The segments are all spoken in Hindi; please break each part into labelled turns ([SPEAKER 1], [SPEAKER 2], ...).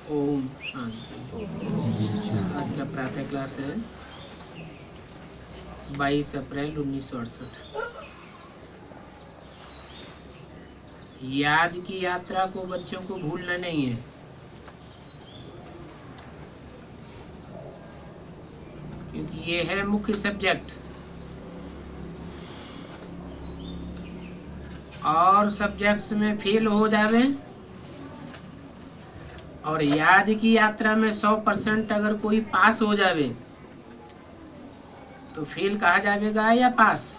[SPEAKER 1] ओम शांति। आज का प्रातः क्लास है 22 अप्रैल 1968। याद की यात्रा को बच्चों को भूलना नहीं है। क्योंकि ये है मुख्य सब्जेक्ट। और सब्जेक्ट्स में फेल हो जावे और याद की यात्रा में 100% अगर कोई पास हो जावे तो फेल कहा जाएगा या पास?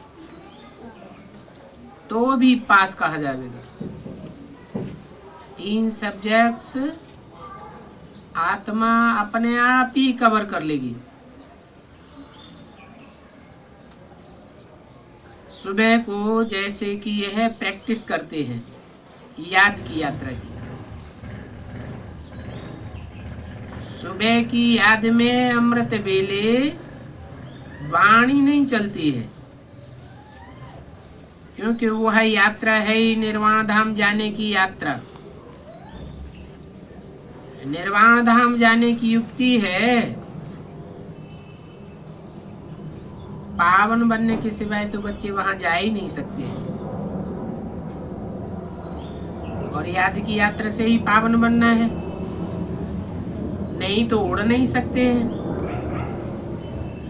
[SPEAKER 1] तो भी पास कहा जाएगा। 3 सब्जेक्ट्स आत्मा अपने आप ही कवर कर लेगी। सुबह को जैसे कि यह प्रैक्टिस करते हैं याद की यात्रा की। सुबह की याद में अमृत वेले वाणी नहीं चलती है, क्योंकि वह यात्रा है ही निर्वाण धाम जाने की यात्रा। निर्वाण धाम जाने की युक्ति है पावन बनने के सिवाय तो बच्चे वहां जा ही नहीं सकते हैं। और याद की यात्रा से ही पावन बनना है, नहीं तो उड़ नहीं सकते हैं।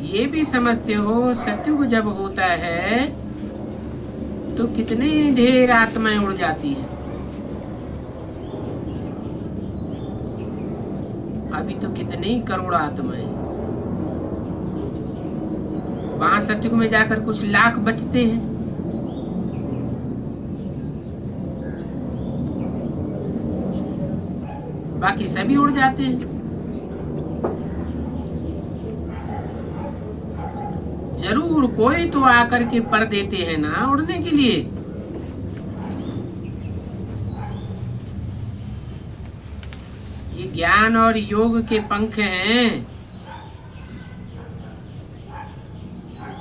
[SPEAKER 1] ये भी समझते हो सतयुग जब होता है तो कितने ढेर आत्माएं उड़ जाती हैं। अभी तो कितने ही करोड़ आत्माएं वहां सतयुग में जाकर कुछ लाख बचते हैं। बाकी सभी उड़ जाते हैं। जरूर कोई तो आकर के पर देते हैं ना उड़ने के लिए। ये ज्ञान और योग के पंख हैं।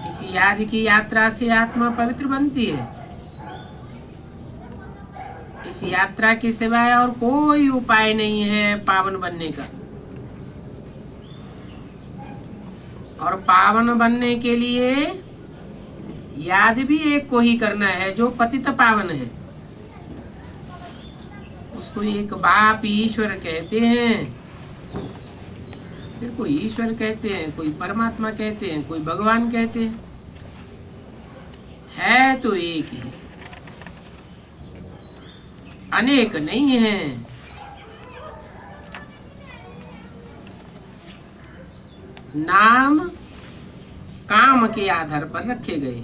[SPEAKER 1] इस याद की यात्रा से आत्मा पवित्र बनती है। इस यात्रा के सिवाय और कोई उपाय नहीं है पावन बनने का। और पावन बनने के लिए याद भी एक को ही करना है जो पतित पावन है। उसको एक बाप ईश्वर कहते हैं, फिर कोई ईश्वर कहते हैं, कोई परमात्मा कहते हैं, कोई भगवान कहते हैं। है तो एक ही, अनेक नहीं है। नाम काम के आधार पर रखे गए।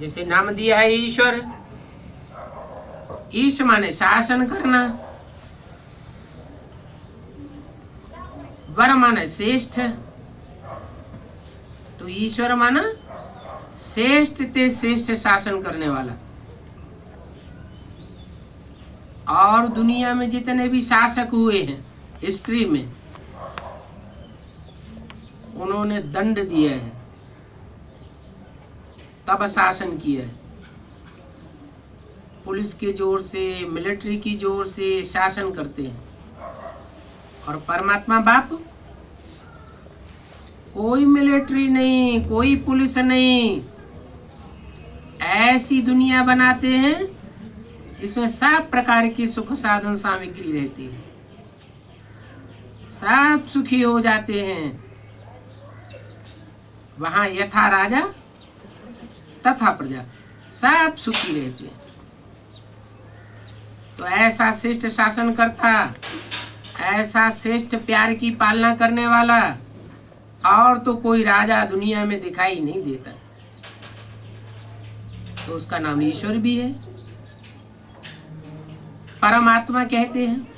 [SPEAKER 1] जैसे नाम दिया है ईश्वर, ईश माने शासन करना, वर माने श्रेष्ठ। तो ईश्वर माना श्रेष्ठ ते श्रेष्ठ शासन करने वाला। और दुनिया में जितने भी शासक हुए हैं हिस्ट्री में, उन्होंने दंड दिया है तब शासन किया है। पुलिस के जोर से, मिलिट्री की जोर से शासन करते हैं। और परमात्मा बाप, कोई मिलिट्री नहीं, कोई पुलिस नहीं, ऐसी दुनिया बनाते हैं इसमें सब प्रकार की सुख साधन सामग्री रहती है। सब सुखी हो जाते हैं। वहां यथा राजा तथा प्रजा, सब सुखी रहते हैं। तो ऐसा श्रेष्ठ शासन करता, ऐसा श्रेष्ठ प्यार की पालना करने वाला और तो कोई राजा दुनिया में दिखाई नहीं देता। तो उसका नाम ईश्वर भी है, परमात्मा कहते हैं।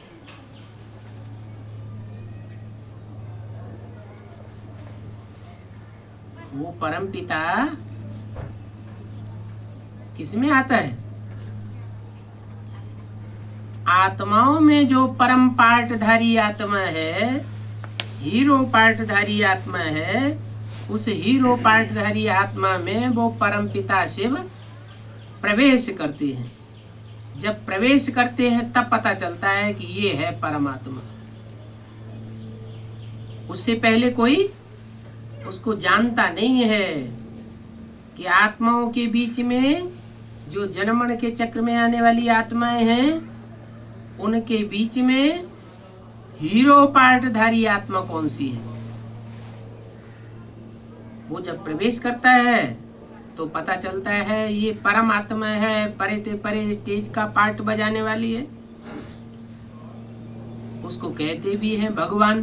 [SPEAKER 1] वो परम पिता किसमें आता है? आत्माओं में जो परम पार्टधारी आत्मा है, हीरो पार्टधारी आत्मा है, उस हीरो पार्टधारी आत्मा में वो परम पिता शिव प्रवेश करते हैं। जब प्रवेश करते हैं तब पता चलता है कि ये है परमात्मा। उससे पहले कोई उसको जानता नहीं है कि आत्माओं के बीच में जो जन्मण के चक्र में आने वाली आत्माएं हैं, उनके बीच में हीरो पार्टधारी आत्मा कौन सी है। वो जब प्रवेश करता है तो पता चलता है ये परमात्मा है, परे ते परे स्टेज का पार्ट बजाने वाली है। उसको कहते भी हैं भगवान।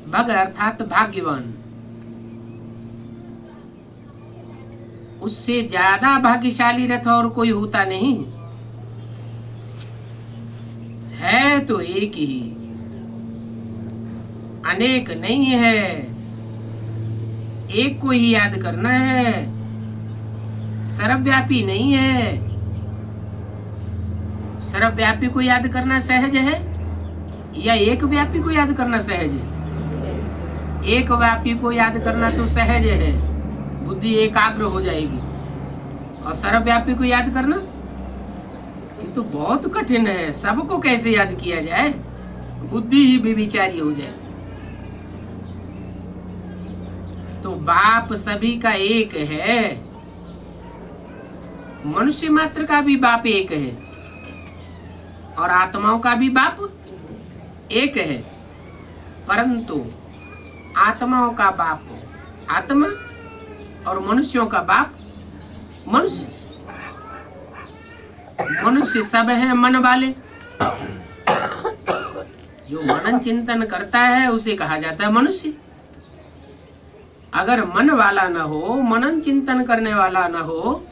[SPEAKER 1] भग अर्थात भाग्यवान। उससे ज्यादा भाग्यशाली रथ और कोई होता नहीं है, तो एक ही, अनेक नहीं है। एक को ही याद करना है, सर्वव्यापी नहीं है। सर्वव्यापी को याद करना सहज है या एक व्यापी को याद करना सहज है? एक व्यापी को याद करना तो सहज है, बुद्धि एकाग्र हो जाएगी। और सर्वव्यापी को याद करना ये तो बहुत कठिन है। सबको कैसे याद किया जाए, बुद्धि ही बेविचारी हो जाए। तो बाप सभी का एक है, मनुष्य मात्र का भी बाप एक है और आत्माओं का भी बाप एक है। परंतु आत्माओं का बाप आत्मा और मनुष्यों का बाप मनुष्य। मनुष्य सब है मन वाले। जो मनन चिंतन करता है उसे कहा जाता है मनुष्य। अगर मन वाला न हो, मनन चिंतन करने वाला न हो,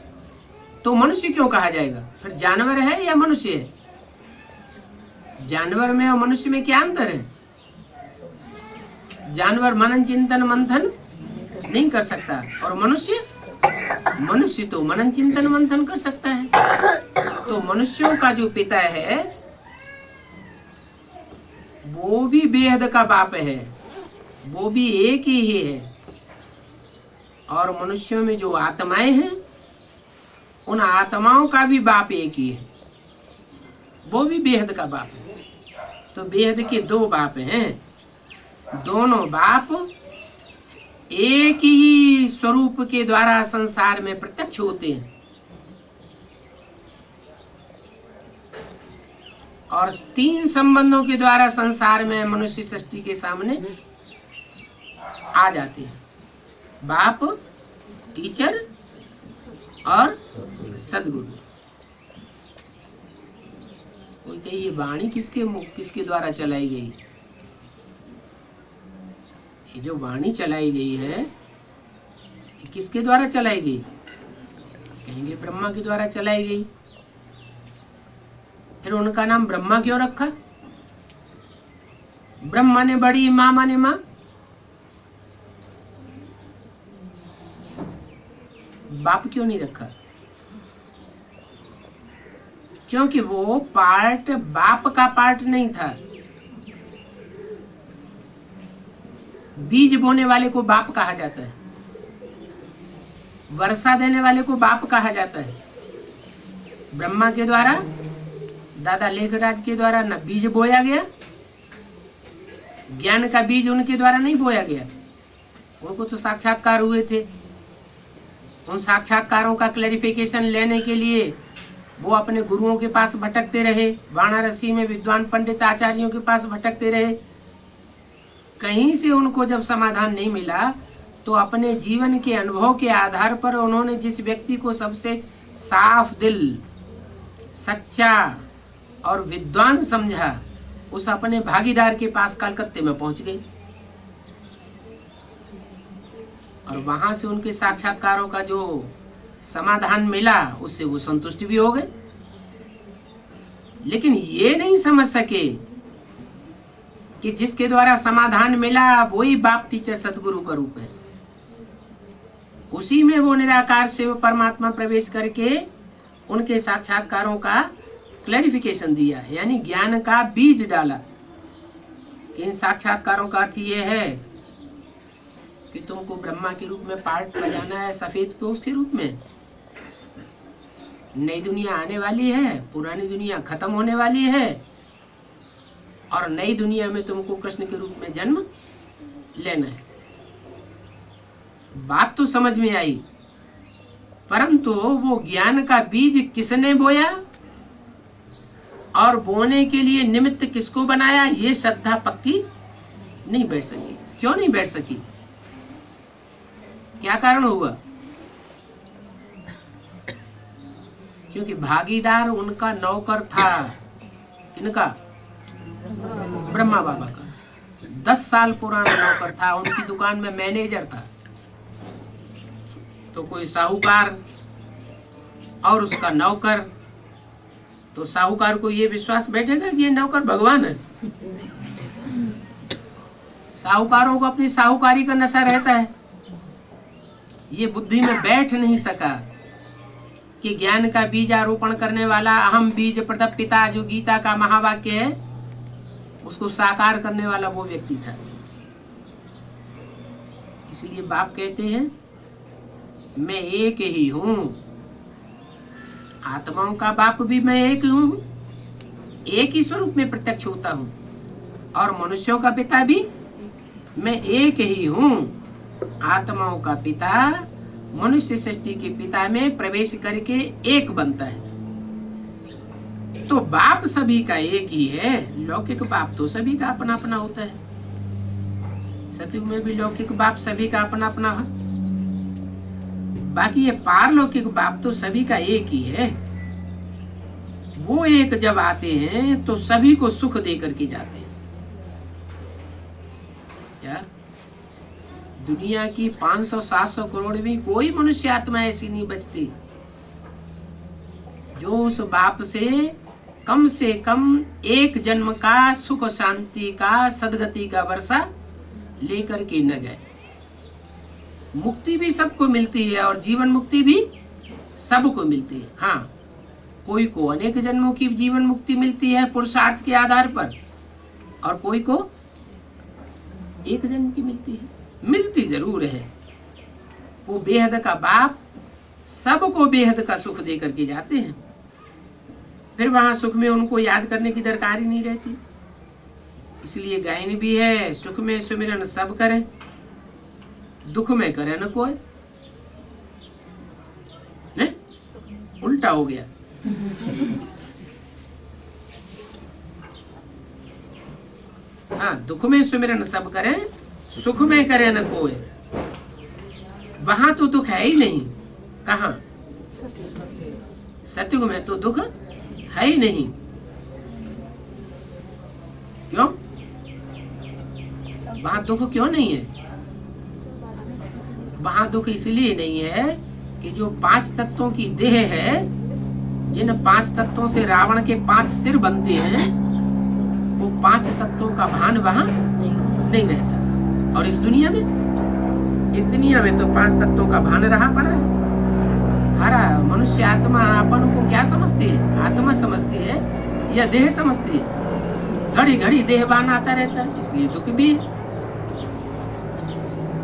[SPEAKER 1] तो मनुष्य क्यों कहा जाएगा? फिर जानवर है या मनुष्य है? जानवर में और मनुष्य में क्या अंतर है? जानवर मनन चिंतन मंथन नहीं कर सकता और मनुष्य तो मनन चिंतन मंथन कर सकता है। तो मनुष्यों का जो पिता है वो भी बेहद का बाप है, वो भी एक ही है। और मनुष्यों में जो आत्माएं हैं उन आत्माओं का भी बाप एक ही है, वो भी बेहद का बाप है। तो बेहद के दो बाप हैं, दोनों बाप एक ही स्वरूप के द्वारा संसार में प्रत्यक्ष होते हैं और तीन संबंधों के द्वारा संसार में मनुष्य सृष्टि के सामने आ जाते हैं। बाप, टीचर और सदगुरु। कोई कहे ये वाणी किसके द्वारा चलाई गई? ये जो वाणी चलाई गई है ये किसके द्वारा चलाई गई? कहेंगे ब्रह्मा के द्वारा चलाई गई। फिर उनका नाम ब्रह्मा क्यों रखा? ब्रह्मा ने बड़ी, माँ माने माँ। बाप क्यों नहीं रखा? क्योंकि वो पार्ट बाप का पार्ट नहीं था। बीज बोने वाले को बाप कहा जाता है, वर्षा देने वाले को बाप कहा जाता है। ब्रह्मा के द्वारा, दादा लेखराज के द्वारा न बीज बोया गया, ज्ञान का बीज उनके द्वारा नहीं बोया गया। उनको तो साक्षात्कार हुए थे। उन साक्षात्कारों का क्लैरिफिकेशन लेने के लिए वो अपने गुरुओं के पास भटकते रहे, वाराणसी में विद्वान पंडित आचार्यों के पास भटकते रहे। कहीं से उनको जब समाधान नहीं मिला तो अपने जीवन के अनुभव के आधार पर उन्होंने जिस व्यक्ति को सबसे साफ दिल, सच्चा और विद्वान समझा, उस अपने भागीदार के पास कलकत्ते में पहुंच गए और वहां से उनके साक्षात्कारों का जो समाधान मिला उससे वो संतुष्ट भी हो गए। लेकिन ये नहीं समझ सके कि जिसके द्वारा समाधान मिला वही बाप, टीचर, सदगुरु का रूप है। उसी में वो निराकार से वो परमात्मा प्रवेश करके उनके साक्षात्कारों का क्लैरिफिकेशन दिया, यानी ज्ञान का बीज डाला। कि इन साक्षात्कारों का अर्थ ये है कि तुमको ब्रह्मा के रूप में पार्ट बजाना है, सफेद पे उसके रूप में। नई दुनिया आने वाली है, पुरानी दुनिया खत्म होने वाली है, और नई दुनिया में तुमको कृष्ण के रूप में जन्म लेना है। बात तो समझ में आई, परंतु वो ज्ञान का बीज किसने बोया और बोने के लिए निमित्त किसको बनाया, ये श्रद्धा पक्की नहीं बैठ सकी। क्यों नहीं बैठ सकी? क्या कारण हुआ? क्योंकि भागीदार उनका नौकर था। किनका? ब्रह्मा बाबा का। 10 साल पुराना नौकर था, उनकी दुकान में मैनेजर था। तो कोई साहूकार और उसका नौकर, तो साहूकार को ये विश्वास बैठेगा कि ये नौकर भगवान है। साहूकारों को अपनी साहूकारी का नशा रहता है। ये बुद्धि में बैठ नहीं सका कि ज्ञान का बीज आरोपण करने वाला अहम बीज प्रतः पिता, जो गीता का महावाक्य है, उसको साकार करने वाला वो व्यक्ति था। इसलिए बाप कहते हैं मैं एक ही हूं। आत्माओं का बाप भी मैं एक हूं, एक ही स्वरूप में प्रत्यक्ष होता हूं, और मनुष्यों का पिता भी मैं एक ही हूं। आत्माओं का पिता मनुष्य सृष्टि के पिता में प्रवेश करके एक बनता है। तो बाप सभी का एक ही है। लौकिक बाप तो सभी का अपना अपना होता है। सतयुग में भी लौकिक बाप सभी का अपना अपना है, बाकी ये पारलौकिक बाप तो सभी का एक ही है। वो एक जब आते हैं तो सभी को सुख दे करके जाते हैं। क्या दुनिया की 500-700 करोड़ में कोई मनुष्य आत्मा ऐसी नहीं बचती जो उस बाप से कम एक जन्म का सुख शांति का सदगति का वर्षा लेकर के न गए। मुक्ति भी सबको मिलती है और जीवन मुक्ति भी सबको मिलती है। हाँ, कोई को अनेक जन्मों की जीवन मुक्ति मिलती है पुरुषार्थ के आधार पर, और कोई को एक जन्म की मिलती है। मिलती जरूर है। वो बेहद का बाप सबको बेहद का सुख दे करके जाते हैं। फिर वहां सुख में उनको याद करने की दरकार ही नहीं रहती। इसलिए गायन भी है, सुख में सुमिरन सब करें, दुख में करे न कोई। ने? उल्टा हो गया। हाँ, दुख में सुमिरन सब करें, सुख में करे न कोई। वहां तो दुख है ही नहीं। कहाँ? सतयुग में तो दुख है ही नहीं। क्यों? वहां दुख क्यों नहीं है? वहां दुख इसलिए नहीं है कि जो 5 तत्वों की देह है, जिन 5 तत्वों से रावण के 5 सिर बनते हैं, वो 5 तत्वों का भान वहां नहीं रहता। और इस दुनिया में तो 5 तत्वों का भान रहा पड़ा है। हरा मनुष्य आत्मा अपन को क्या समझती है? आत्मा समझती है या देह समझती है? घड़ी घड़ी देहवान आता रहता है, इसलिए दुख भी है।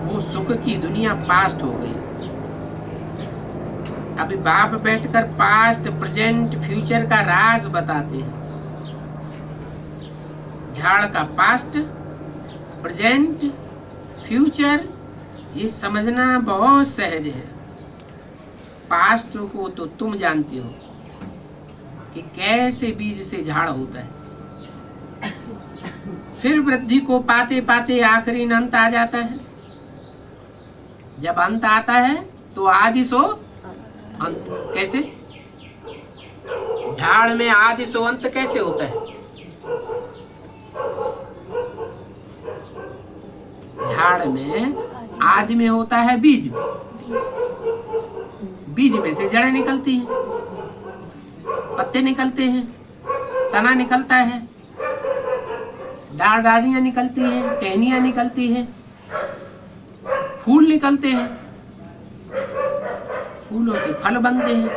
[SPEAKER 1] वो सुख की दुनिया पास्ट हो गई। अभी बाप बैठकर पास्ट, प्रेजेंट, फ्यूचर का राज बताते हैं। झाड़ का पास्ट, प्रेजेंट, फ्यूचर ये समझना बहुत सहज है। पास्ट को तो तुम जानते हो कि कैसे बीज से झाड़ होता है। फिर वृद्धि को पाते पाते आखिरी अंत आ जाता है। जब अंत आता है तो आदि सो अंत। कैसे? झाड़ में आदि सो अंत कैसे होता है? झाड़ में आदि में होता है बीज, बीज में से जड़ें निकलती हैं, पत्ते निकलते हैं, तना निकलता है, डालियां निकलती हैं, टहनियां निकलती हैं, फूल निकलते हैं, फूलों से फल बनते हैं,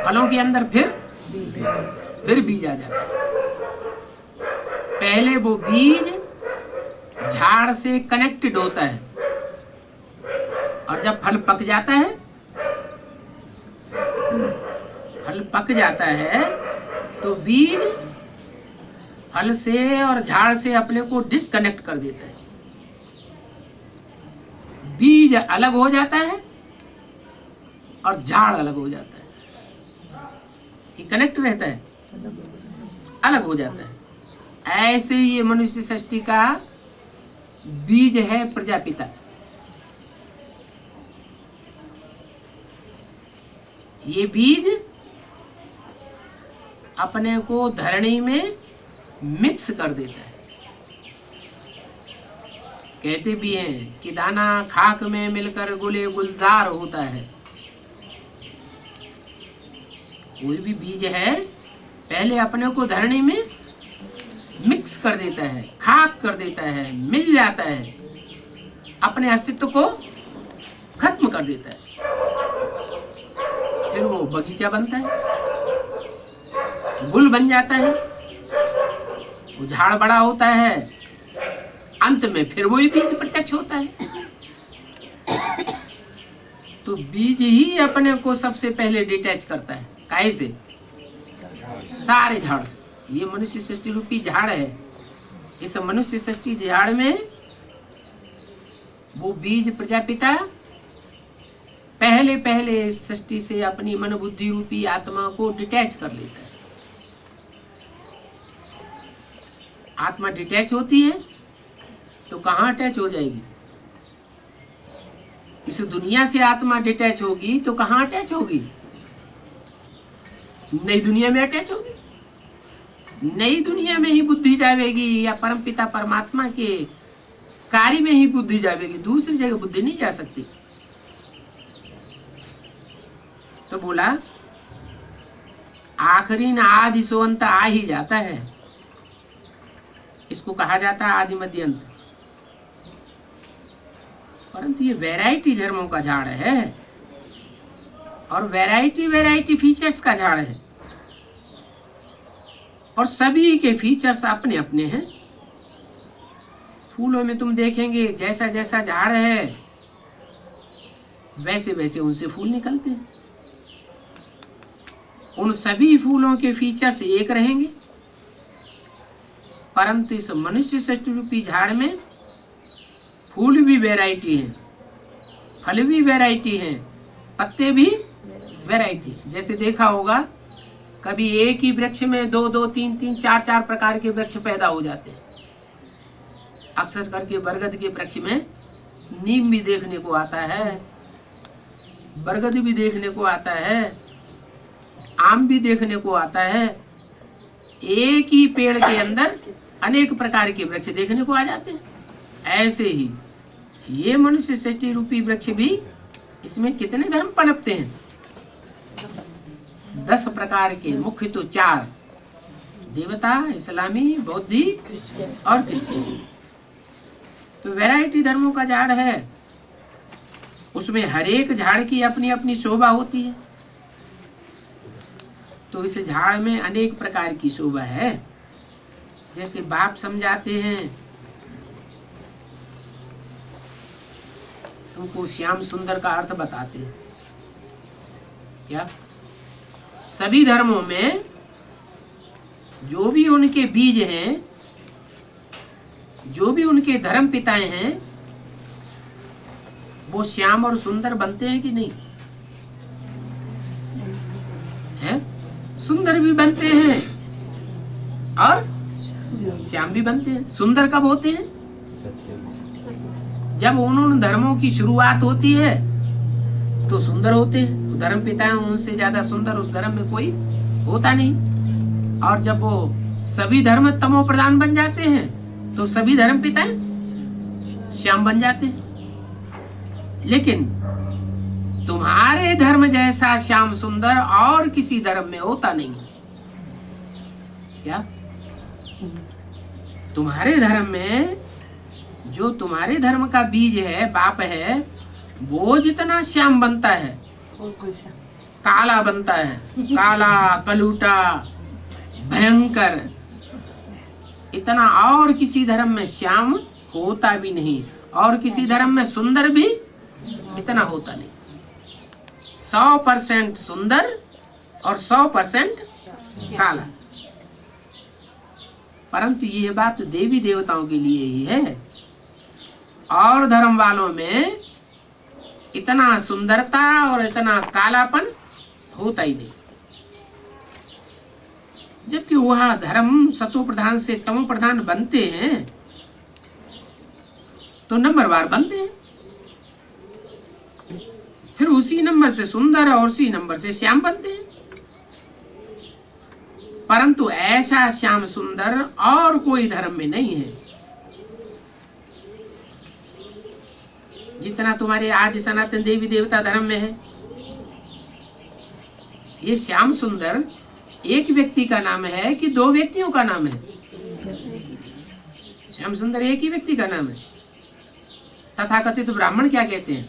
[SPEAKER 1] फलों के अंदर फिर बीज आ जाता है। पहले वो बीज झाड़ से कनेक्टेड होता है, और जब फल पक जाता है जब पक जाता है तो बीज फल से और झाड़ से अपने को डिस्कनेक्ट कर देता है। बीज अलग हो जाता है और झाड़ अलग हो जाता है। ये कनेक्ट रहता है, अलग हो जाता है। ऐसे ये मनुष्य सृष्टि का बीज है प्रजापिता। ये बीज अपने को धरणी में मिक्स कर देता है। कहते भी हैं कि दाना खाक में मिलकर गुले गुलजार होता है। कोई भी बीज है पहले अपने को धरणी में मिक्स कर देता है, खाक कर देता है, मिल जाता है, अपने अस्तित्व को खत्म कर देता है। फिर वो बगीचा बनता है, गुल बन जाता है, वो झाड़ बड़ा होता है, अंत में फिर वही बीज प्रत्यक्ष होता है। तो बीज ही अपने को सबसे पहले डिटैच करता है। काहे से? सारे झाड़ से। ये मनुष्य सृष्टि रूपी झाड़ है। इस मनुष्य सृष्टि झाड़ में वो बीज प्रजापिता पहले पहले इस सृष्टि से अपनी मन बुद्धि रूपी आत्मा को डिटैच कर लेता है। आत्मा डिटैच होती है तो कहाँ अटैच हो जाएगी? इस दुनिया से आत्मा डिटैच होगी तो कहाँ अटैच होगी? नई दुनिया में अटैच होगी। नई दुनिया में ही बुद्धि जावेगी या परमपिता परमात्मा के कार्य में ही बुद्धि जावेगी। दूसरी जगह बुद्धि नहीं जा सकती। तो बोला आखिरी न आदि सो अंत आ ही जाता है। इसको कहा जाता है आदि मध्य अंत। परंतु ये वैरायटी धर्मों का झाड़ है और वैरायटी वैरायटी फीचर्स का झाड़ है और सभी के फीचर्स अपने अपने हैं। फूलों में तुम देखेंगे जैसा जैसा झाड़ है वैसे वैसे उनसे फूल निकलते हैं। उन सभी फूलों के फीचर्स एक रहेंगे, परंतु इस मनुष्य सृष्टि रूपी झाड़ में फूल भी वैरायटी है, फल भी वैरायटी है, पत्ते भी वैरायटी। जैसे देखा होगा कभी एक ही वृक्ष में दो दो तीन तीन चार चार प्रकार के वृक्ष पैदा हो जाते हैं। अक्सर करके बरगद के वृक्ष में नीम भी देखने को आता है, बरगद भी देखने को आता है, आम भी देखने को आता है। एक ही पेड़ के अंदर अनेक प्रकार के वृक्ष देखने को आ जाते हैं। ऐसे ही ये मनुष्य सृष्टि रूपी वृक्ष भी, इसमें कितने धर्म पनपते हैं? 10 प्रकार के, मुख्य तो 4, देवता, इस्लामी, बौद्धि और क्रिश्चियन। तो वैरायटी धर्मों का झाड़ है। उसमें हर एक झाड़ की अपनी अपनी शोभा होती है। तो इस झाड़ में अनेक प्रकार की शोभा है। जैसे बाप समझाते हैं, तुमको श्याम सुंदर का अर्थ बताते हैं। क्या? सभी धर्मों में जो भी उनके बीज हैं, जो भी उनके धर्म पिताएं हैं, वो श्याम और सुंदर बनते हैं कि नहीं? हैं? सुंदर भी बनते हैं और श्याम भी बनते हैं। सुंदर कब होते हैं? जब उन धर्मों की शुरुआत होती है तो सुंदर होते हैं। धर्म पिता उनसे ज्यादा सुंदर उस धर्म में कोई होता नहीं। और जब वो सभी धर्म तमो प्रधान बन जाते हैं तो सभी धर्म पिता श्याम बन जाते हैं। लेकिन तुम्हारे धर्म जैसा श्याम सुंदर और किसी धर्म में होता नहीं। क्या? तुम्हारे धर्म में जो तुम्हारे धर्म का बीज है, बाप है, वो जितना श्याम बनता है, काला बनता है, काला, कलूटा, भयंकर, इतना और किसी धर्म में श्याम होता भी नहीं। और किसी धर्म में सुंदर भी इतना होता नहीं। 100% सुंदर और 100% काला। परंतु ये बात देवी देवताओं के लिए ही है, और धर्म वालों में इतना सुंदरता और इतना कालापन होता ही नहीं। जबकि वह धर्म सतो प्रधान से तमो प्रधान बनते हैं तो नंबरवार बनते हैं, फिर उसी नंबर से सुंदर और उसी नंबर से श्याम बनते हैं। परंतु ऐसा श्याम सुंदर और कोई धर्म में नहीं है जितना तुम्हारे आदि सनातन देवी देवता धर्म में है। ये श्याम सुंदर एक व्यक्ति का नाम है कि दो व्यक्तियों का नाम है? श्याम सुंदर एक ही व्यक्ति का नाम है। तथाकथित ब्राह्मण क्या कहते हैं?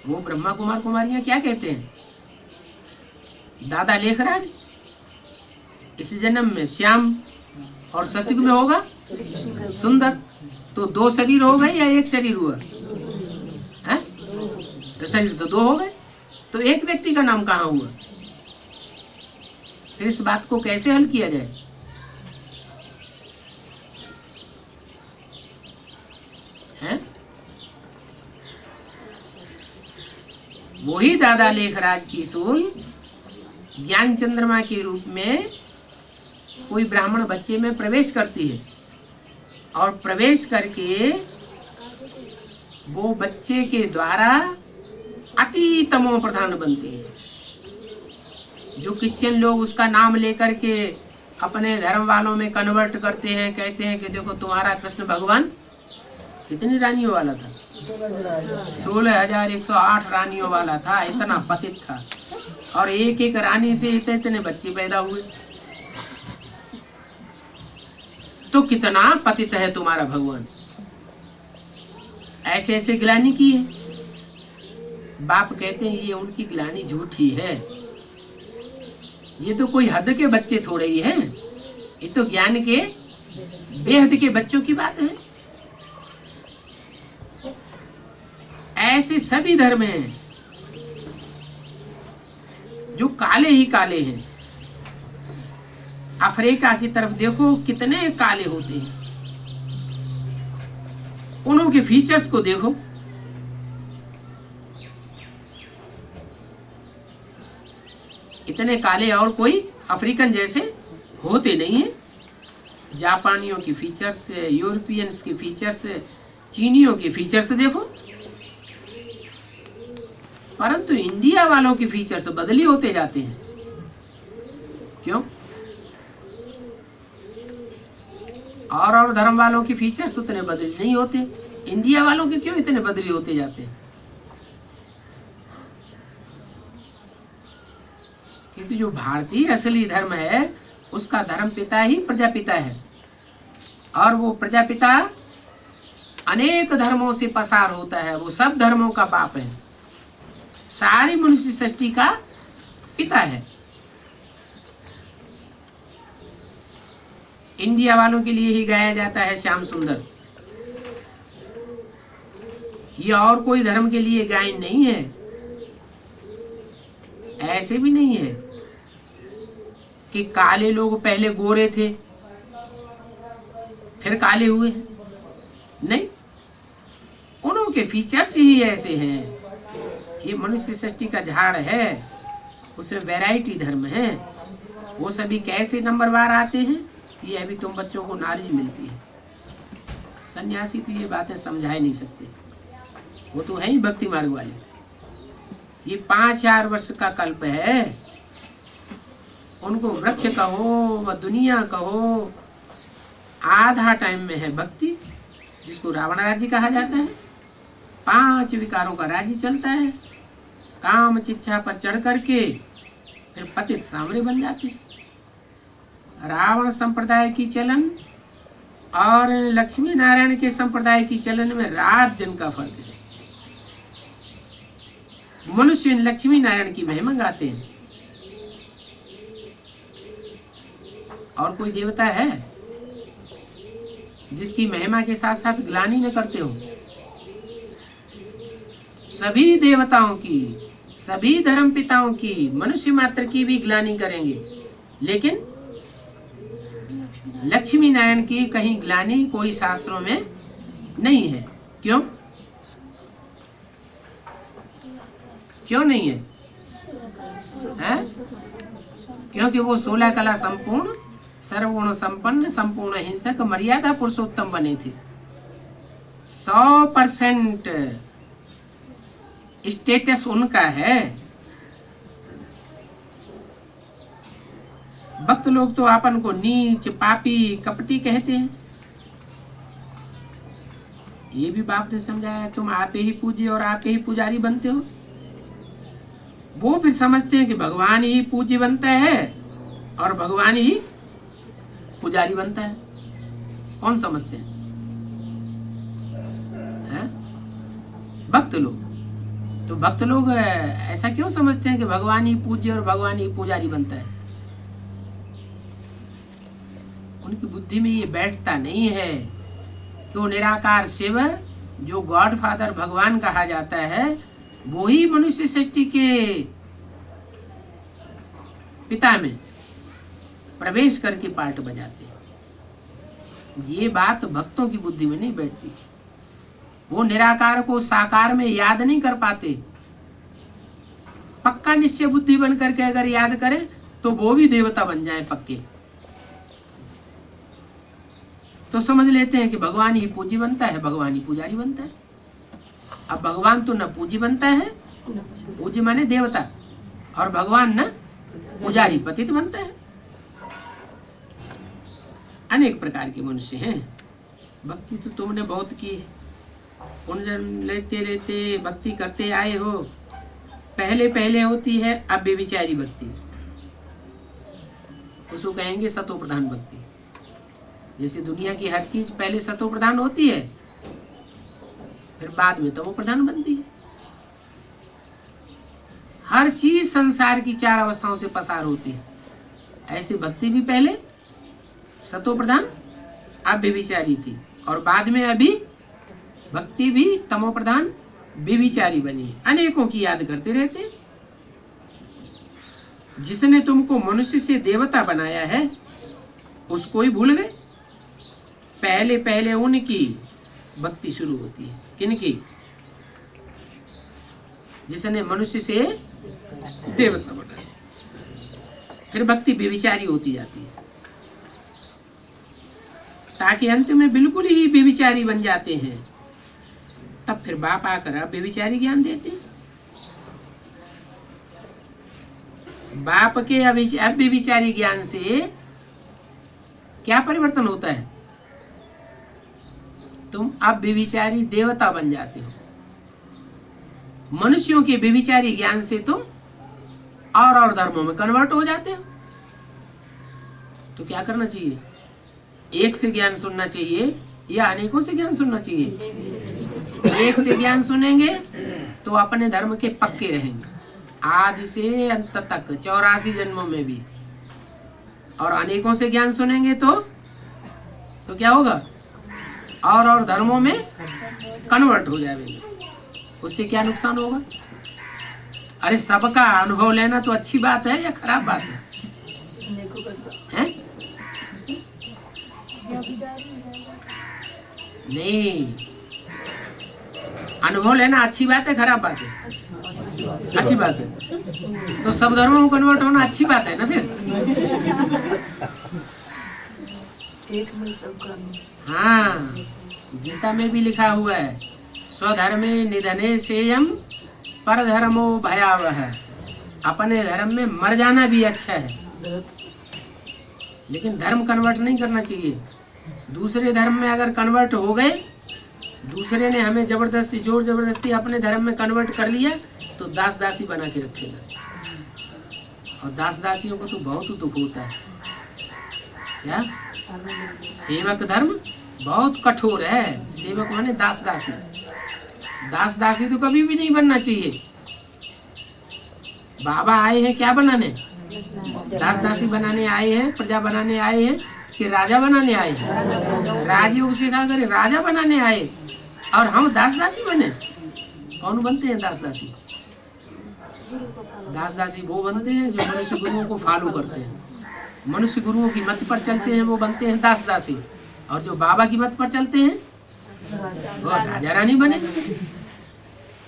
[SPEAKER 1] वो ब्रह्मा कुमार कुमारियां क्या कहते हैं? दादा लेखराज इस जन्म में श्याम और सतयुग में होगा सुंदर। तो दो शरीर हो गए या एक शरीर हुआ? है तो शरीर तो दो हो गए, तो एक व्यक्ति का नाम कहाँ हुआ? फिर इस बात को कैसे हल किया जाए? हैं? वही दादा लेखराज की सूल ज्ञान चंद्रमा के रूप में कोई ब्राह्मण बच्चे में प्रवेश करती है, और प्रवेश करके वो बच्चे के द्वारा अति तमो प्रधान बनते हैं। जो क्रिश्चियन लोग उसका नाम लेकर के अपने धर्म वालों में कन्वर्ट करते हैं, कहते हैं कि देखो तुम्हारा कृष्ण भगवान कितनी रानियों वाला था? 16,108 रानियों वाला था, इतना पतित था, और एक एक रानी से इतने बच्चे पैदा हुए। तो कितना पतित है तुम्हारा भगवान। ऐसे ऐसे गिलानी की है। बाप कहते हैं ये उनकी गिलानी झूठी है, ये तो कोई हद के बच्चे थोड़े ही हैं, ये तो ज्ञान के बेहद के बच्चों की बात है। ऐसे सभी धर्म हैं जो काले ही काले हैं। अफ्रीका की तरफ देखो कितने काले होते हैं, उनके फीचर्स को देखो। इतने काले और कोई अफ्रीकन जैसे होते नहीं है। जापानियों की फीचर्स, यूरोपियंस की फीचर्स, चीनियों की फीचर्स देखो। परंतु इंडिया वालों की फीचर्स बदली होते जाते हैं। क्यों? और धर्म वालों की फीचर्स उतने बदली नहीं होते, इंडिया वालों के क्यों इतने बदली होते जाते हैं? क्योंकि जो भारतीय असली धर्म है उसका धर्म पिता ही प्रजापिता है, और वो प्रजापिता अनेक धर्मों से पसार होता है। वो सब धर्मों का बाप है, सारी मनुष्य सृष्टि का पिता है। इंडिया वालों के लिए ही गाया जाता है श्याम सुंदर। ये और कोई धर्म के लिए गायन नहीं है। ऐसे भी नहीं है कि काले लोग पहले गोरे थे फिर काले हुए, नहीं, उनके फीचर्स ही ऐसे हैं। ये मनुष्य सृष्टि का झाड़ है, उसमें वैरायटी धर्म है। वो सभी कैसे नंबरवार आते हैं ये अभी तुम बच्चों को नॉलेज मिलती है। सन्यासी तो ये बातें समझा ही नहीं सकते, वो तो है ही भक्ति मार्ग वाले। ये 5-4 वर्ष का कल्प है, उनको वृक्ष कहो व दुनिया कहो, आधा टाइम में है भक्ति, जिसको रावण राज्य कहा जाता है। 5 विकारों का राज्य चलता है, काम चिच्छा पर चढ़ करके फिर पतित सामने बन जाते। रावण संप्रदाय की चलन और लक्ष्मी नारायण के संप्रदाय की चलन में रात दिन का फर्क है। मनुष्य लक्ष्मी नारायण की महिमा गाते हैं, और कोई देवता है जिसकी महिमा के साथ साथ ग्लानि न करते हो? सभी देवताओं की, सभी धर्म पिताओं की, मनुष्य मात्र की भी ग्लानि करेंगे, लेकिन लक्ष्मी नारायण की कहीं ग्लानि कोई शास्त्रों में नहीं है। क्यों? क्यों नहीं है? क्योंकि वो 16 कला संपूर्ण, सर्वगुण संपन्न, संपूर्ण हिंसक, मर्यादा पुरुषोत्तम बने थे। 100% स्टेटस उनका है। भक्त लोग तो अपन को नीच, पापी, कपटी कहते हैं। ये भी बाप ने समझाया, तुम आप ही पूजी और आप ही पुजारी बनते हो। वो फिर समझते हैं कि भगवान ही पूज्य बनता है और भगवान ही पुजारी बनता है। कौन समझते हैं? भक्त लोग। तो भक्त लोग ऐसा क्यों समझते हैं कि भगवान ही पूज्य और भगवान ही पुजारी बनता है? उनकी बुद्धि में ये बैठता नहीं है कि वो निराकार शिव, जो गॉड फादर भगवान कहा जाता है, वो ही मनुष्य सृष्टि के पिता में प्रवेश करके पार्ट बजाते हैं। ये बात भक्तों की बुद्धि में नहीं बैठती। वो निराकार को साकार में याद नहीं कर पाते। पक्का निश्चय बुद्धि बन करके अगर याद करें तो वो भी देवता बन जाए पक्के। तो समझ लेते हैं कि भगवान ही पूज्य बनता है, भगवान ही पुजारी बनता है। अब भगवान तो न पूज्य बनता है, पूज्य माने देवता, और भगवान न पुजारी पतित बनता है। अनेक प्रकार के मनुष्य हैं। भक्ति तो तुमने बहुत की है, पुण्य लेते लेते भक्ति करते आए हो। पहले पहले होती है अब बेविचारी भक्ति, उसको कहेंगे सतो प्रधान भक्ति। जैसे दुनिया की हर चीज पहले सतो प्रधान होती है, फिर बाद में तमो प्रधान बनती है। हर चीज संसार की 4 अवस्थाओं से पसार होती है। ऐसे भक्ति भी पहले सतो प्रधान अब बेविचारी थी, और बाद में अभी भक्ति भी तमो प्रधान बेविचारी बनी। अनेकों की याद करते रहते। जिसने तुमको मनुष्य से देवता बनाया है उसको ही भूल गए। पहले पहले उनकी भक्ति शुरू होती है। किनकी? जिसने मनुष्य से देवता बनाया, फिर भक्ति बेविचारी होती जाती है, ताकि अंत में बिल्कुल ही बेविचारी बन जाते हैं। तब फिर बाप आकर अब बेविचारी ज्ञान देते हैं। बाप के अब बेविचारी ज्ञान से क्या परिवर्तन होता है? तुम अब बेविचारी देवता बन जाते हो। मनुष्यों के बेविचारी ज्ञान से तुम और धर्मों में कन्वर्ट हो जाते हो। तो क्या करना चाहिए? एक से ज्ञान सुनना चाहिए या अनेकों से ज्ञान सुनना चाहिए? एक से ज्ञान सुनेंगे तो अपने धर्म के पक्के रहेंगे आदि से अंत तक, 84 जन्मों में भी। और अनेकों से ज्ञान सुनेंगे तो क्या होगा? और धर्मों में कन्वर्ट हो जाएंगे। उससे क्या नुकसान होगा? अरे सबका अनुभव लेना तो अच्छी बात है या खराब बात है? नहीं, अनुभव लेना अच्छी बात है खराब बात है? अच्छी बात है। तो सब धर्मों में कन्वर्ट होना अच्छी बात है ना फिर? हाँ, गीता में भी लिखा हुआ है, स्वधर्मे निधने सेयम परधर्मो भयावह। अपने धर्म में मर जाना भी अच्छा है, लेकिन धर्म कन्वर्ट नहीं करना चाहिए। दूसरे धर्म में अगर कन्वर्ट हो गए, दूसरे ने हमें जबरदस्ती जोर जबरदस्ती अपने धर्म में कन्वर्ट कर लिया, तो दास दासी बना के रखेगा। और दास दासियों को तो बहुत दुख होता है। क्या? सेवक धर्म बहुत कठोर है। सेवक माने दास दासी। दास दासी तो कभी भी नहीं बनना चाहिए। बाबा आए हैं क्या बनाने? दास दासी बनाने आए हैं, प्रजा बनाने आए हैं कि राजा बनाने आए हैं? राजयोग सिखा कर राजा बनाने आए और हम दास दासी बने? कौन बनते हैं दास दासी? दास दासी वो बनते हैं जो मनुष्य गुरुओं को फॉलो करते हैं, मनुष्य गुरुओं की मत पर चलते हैं, वो बनते हैं दास दासी। और जो बाबा की मत पर चलते हैं वो राजा रानी बने।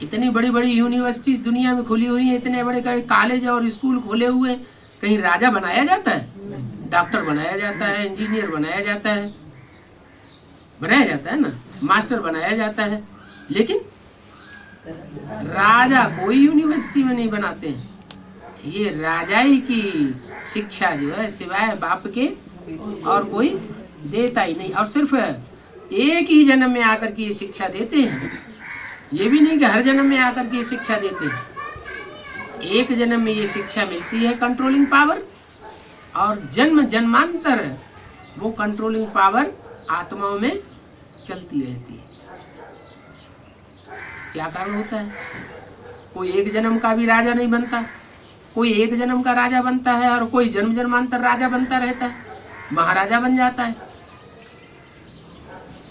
[SPEAKER 1] इतनी बड़ी बड़ी यूनिवर्सिटीज दुनिया में खुली हुई है, इतने बड़े कॉलेज और स्कूल खोले हुए, कहीं राजा बनाया जाता है? डॉक्टर बनाया जाता है, इंजीनियर बनाया जाता है, बनाया जाता है ना, मास्टर बनाया जाता है, लेकिन राजा कोई यूनिवर्सिटी में नहीं बनाते हैं। ये राजाई की शिक्षा जो है सिवाय बाप के और कोई देता ही नहीं। और सिर्फ एक ही जन्म में आकर के ये शिक्षा देते हैं, ये भी नहीं कि हर जन्म में आकर के ये शिक्षा देते हैं। एक जन्म में ये शिक्षा मिलती है कंट्रोलिंग पावर, और जन्म जन्मांतर वो कंट्रोलिंग पावर आत्माओं में चलती रहती है। क्या कारण होता है? कोई एक जन्म का भी राजा नहीं बनता, कोई एक जन्म का राजा बनता है और कोई जन्म जन्मांतर राजा बनता रहता है, महाराजा बन जाता है।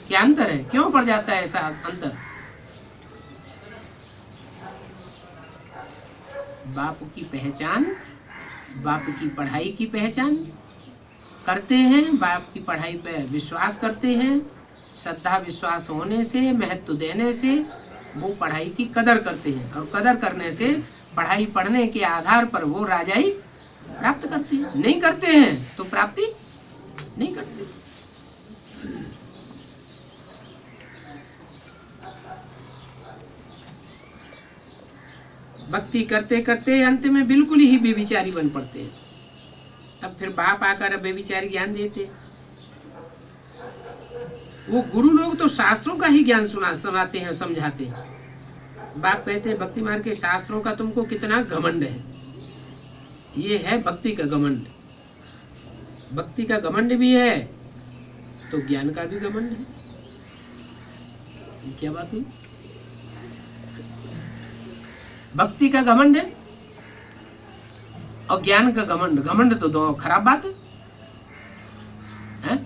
[SPEAKER 1] क्या अंतर है? क्यों पड़ जाता है ऐसा अंतर? बाप की पहचान, बाप की पढ़ाई की पहचान करते हैं, बाप की पढ़ाई पे विश्वास करते हैं, श्रद्धा विश्वास होने से, महत्व देने से वो पढ़ाई की कदर करते हैं, और कदर करने से पढ़ाई पढ़ने के आधार पर वो राजाई प्राप्त करते हैं। नहीं करते हैं तो प्राप्ति नहीं करते। भक्ति करते करते अंत में बिल्कुल ही बेविचारी बन पड़ते हैं। तब फिर बाप आकर बेविचारी ज्ञान देते। वो गुरु लोग तो शास्त्रों का ही ज्ञान सुनाते हैं, समझाते हैं। बाप कहते हैं भक्ति मार्ग के शास्त्रों का तुमको कितना घमंड है। ये है भक्ति का घमंड। भक्ति का घमंड भी है तो ज्ञान का भी घमंड है। क्या बात हुई? भक्ति का घमंड है और ज्ञान का घमंड। घमंड तो दो खराब बात है?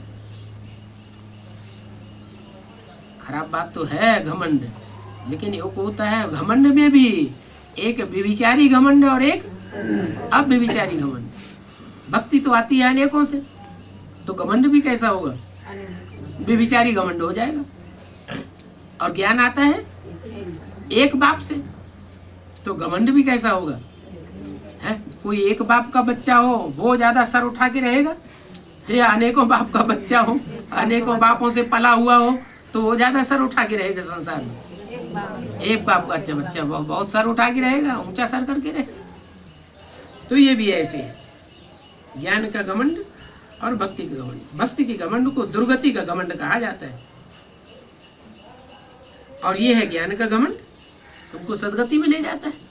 [SPEAKER 1] खराब बात तो है घमंड, लेकिन एक होता है घमंड में भी एक व्यभिचारी घमंड और एक अव्यभिचारी घमंड। भक्ति तो आती है अनेकों से, तो घमंड भी कैसा होगा? व्यभिचारी घमंड हो जाएगा। और ज्ञान आता है एक बाप से, तो घमंड भी कैसा होगा? है कोई एक बाप का बच्चा हो वो ज्यादा सर उठा के रहेगा, या अनेकों बाप का बच्चा हो, अनेकों बापों से पला हुआ हो, तो वो ज्यादा सर उठा के रहेगा संसार में? एक बाप का अच्छा बच्चा बहुत सर उठा के रहेगा, ऊंचा सर करके रहेगा। तो ये भी ऐसे है, ज्ञान का घमंड और भक्ति का घमंड। भक्ति के घमंड को दुर्गति का घमंड कहा जाता है, और ये है ज्ञान का घमंड, तुमको सदगति में ले जाता है।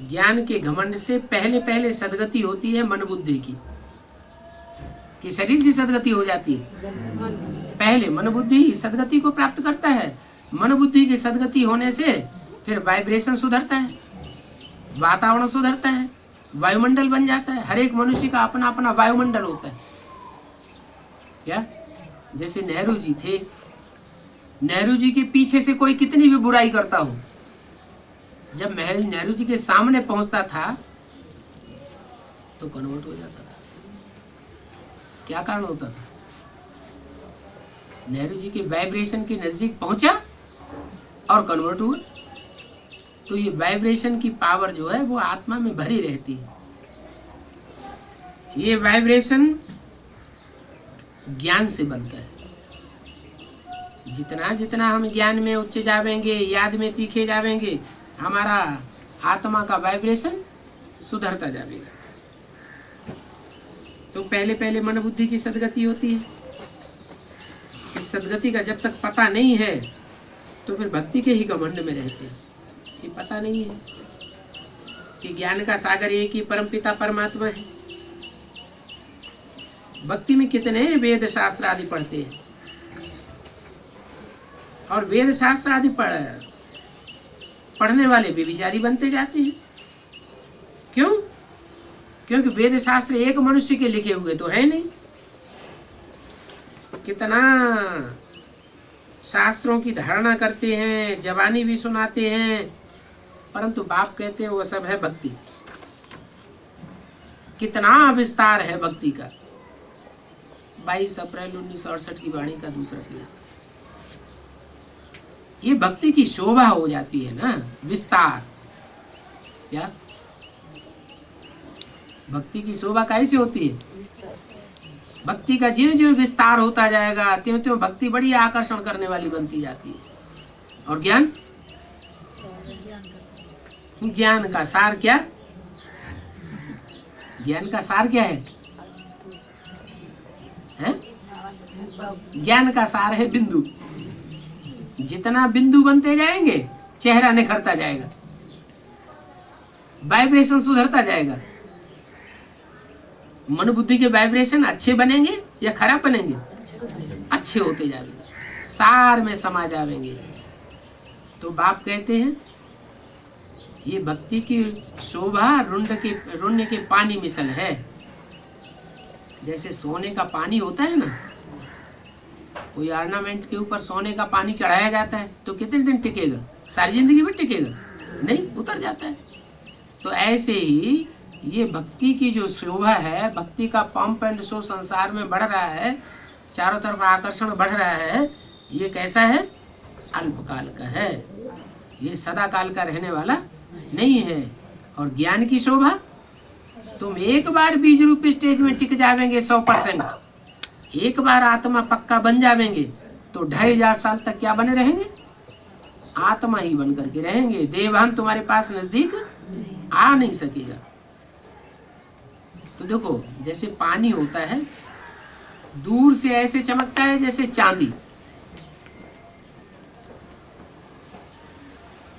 [SPEAKER 1] ज्ञान के घमंड से पहले पहले सदगति होती है मन बुद्धि की, कि शरीर की सदगति हो जाती है। पहले मन बुद्धि ही सदगति को प्राप्त करता है। मन बुद्धि की सदगति होने से फिर वाइब्रेशन सुधरता है, वातावरण सुधरता है, वायुमंडल बन जाता है। हर एक मनुष्य का अपना अपना वायुमंडल होता है। क्या? जैसे नेहरू जी थे, नेहरू जी के पीछे से कोई कितनी भी बुराई करता हो, जब नेहरू जी के सामने पहुंचता था तो कन्वर्ट हो जाता था। क्या कारण होता था? नेहरू जी के वाइब्रेशन के नजदीक पहुंचा और कन्वर्ट हुआ। तो ये वाइब्रेशन की पावर जो है वो आत्मा में भरी रहती है। ये वाइब्रेशन ज्ञान से बनता है। जितना जितना हम ज्ञान में उच्च जावेंगे, याद में तीखे जावेंगे, हमारा आत्मा का वाइब्रेशन सुधरता जाएगा। तो पहले पहले मन बुद्धि की सदगति होती है। इस सदगति का जब तक पता नहीं है तो फिर भक्ति के ही घमंड में रहते हैं कि पता नहीं है कि ज्ञान का सागर एक ही परमपिता परमात्मा है। भक्ति में कितने वेद शास्त्र आदि पढ़ते हैं, और वेद शास्त्र आदि पढ़ने वाले व्यभिचारी बनते जाते हैं। क्यों? क्योंकि वेद शास्त्र एक मनुष्य के लिखे हुए तो है नहीं। कितना शास्त्रों की धारणा करते हैं, जवानी भी सुनाते हैं, परंतु बाप कहते हैं वो सब है भक्ति। कितना विस्तार है भक्ति का। 22 अप्रैल 1968 की वाणी का दूसरा पेज। ये भक्ति की शोभा हो जाती है ना, विस्तार। क्या भक्ति की शोभा कैसे होती है? भक्ति का ज्यों ज्यों विस्तार होता जाएगा त्यों त्यों भक्ति बड़ी आकर्षण करने वाली बनती जाती है। और ज्ञान, ज्ञान का सार क्या? ज्ञान का सार क्या है? ज्ञान का सार है बिंदु। जितना बिंदु बनते जाएंगे चेहरा निखरता जाएगा, वाइब्रेशन सुधरता जाएगा। मन बुद्धि के वाइब्रेशन अच्छे बनेंगे या खराब बनेंगे? अच्छे होते जाएंगे, सार में समा जाएंगे। तो बाप कहते हैं ये भक्ति की शोभा रुण्य के पानी मिसल है। जैसे सोने का पानी होता है ना, कोई ऑर्नामेंट के ऊपर सोने का पानी चढ़ाया जाता है तो कितने दिन टिकेगा? सारी जिंदगी में टिकेगा नहीं, उतर जाता है। तो ऐसे ही ये भक्ति की जो शोभा है, भक्ति का पंप एंड शो संसार में बढ़ रहा है, चारों तरफ आकर्षण बढ़ रहा है। ये कैसा है? अल्पकाल का है, ये सदा काल का रहने वाला नहीं है। और ज्ञान की शोभा, तुम एक बार बीज रूप स्टेज में टिक जावेंगे 100%, एक बार आत्मा पक्का बन जावेंगे तो 2500 साल तक क्या बने रहेंगे? आत्मा ही बन करके रहेंगे। देवभान तुम्हारे पास नजदीक आ नहीं सकेगा। तो देखो, जैसे पानी होता है दूर से ऐसे चमकता है जैसे चांदी।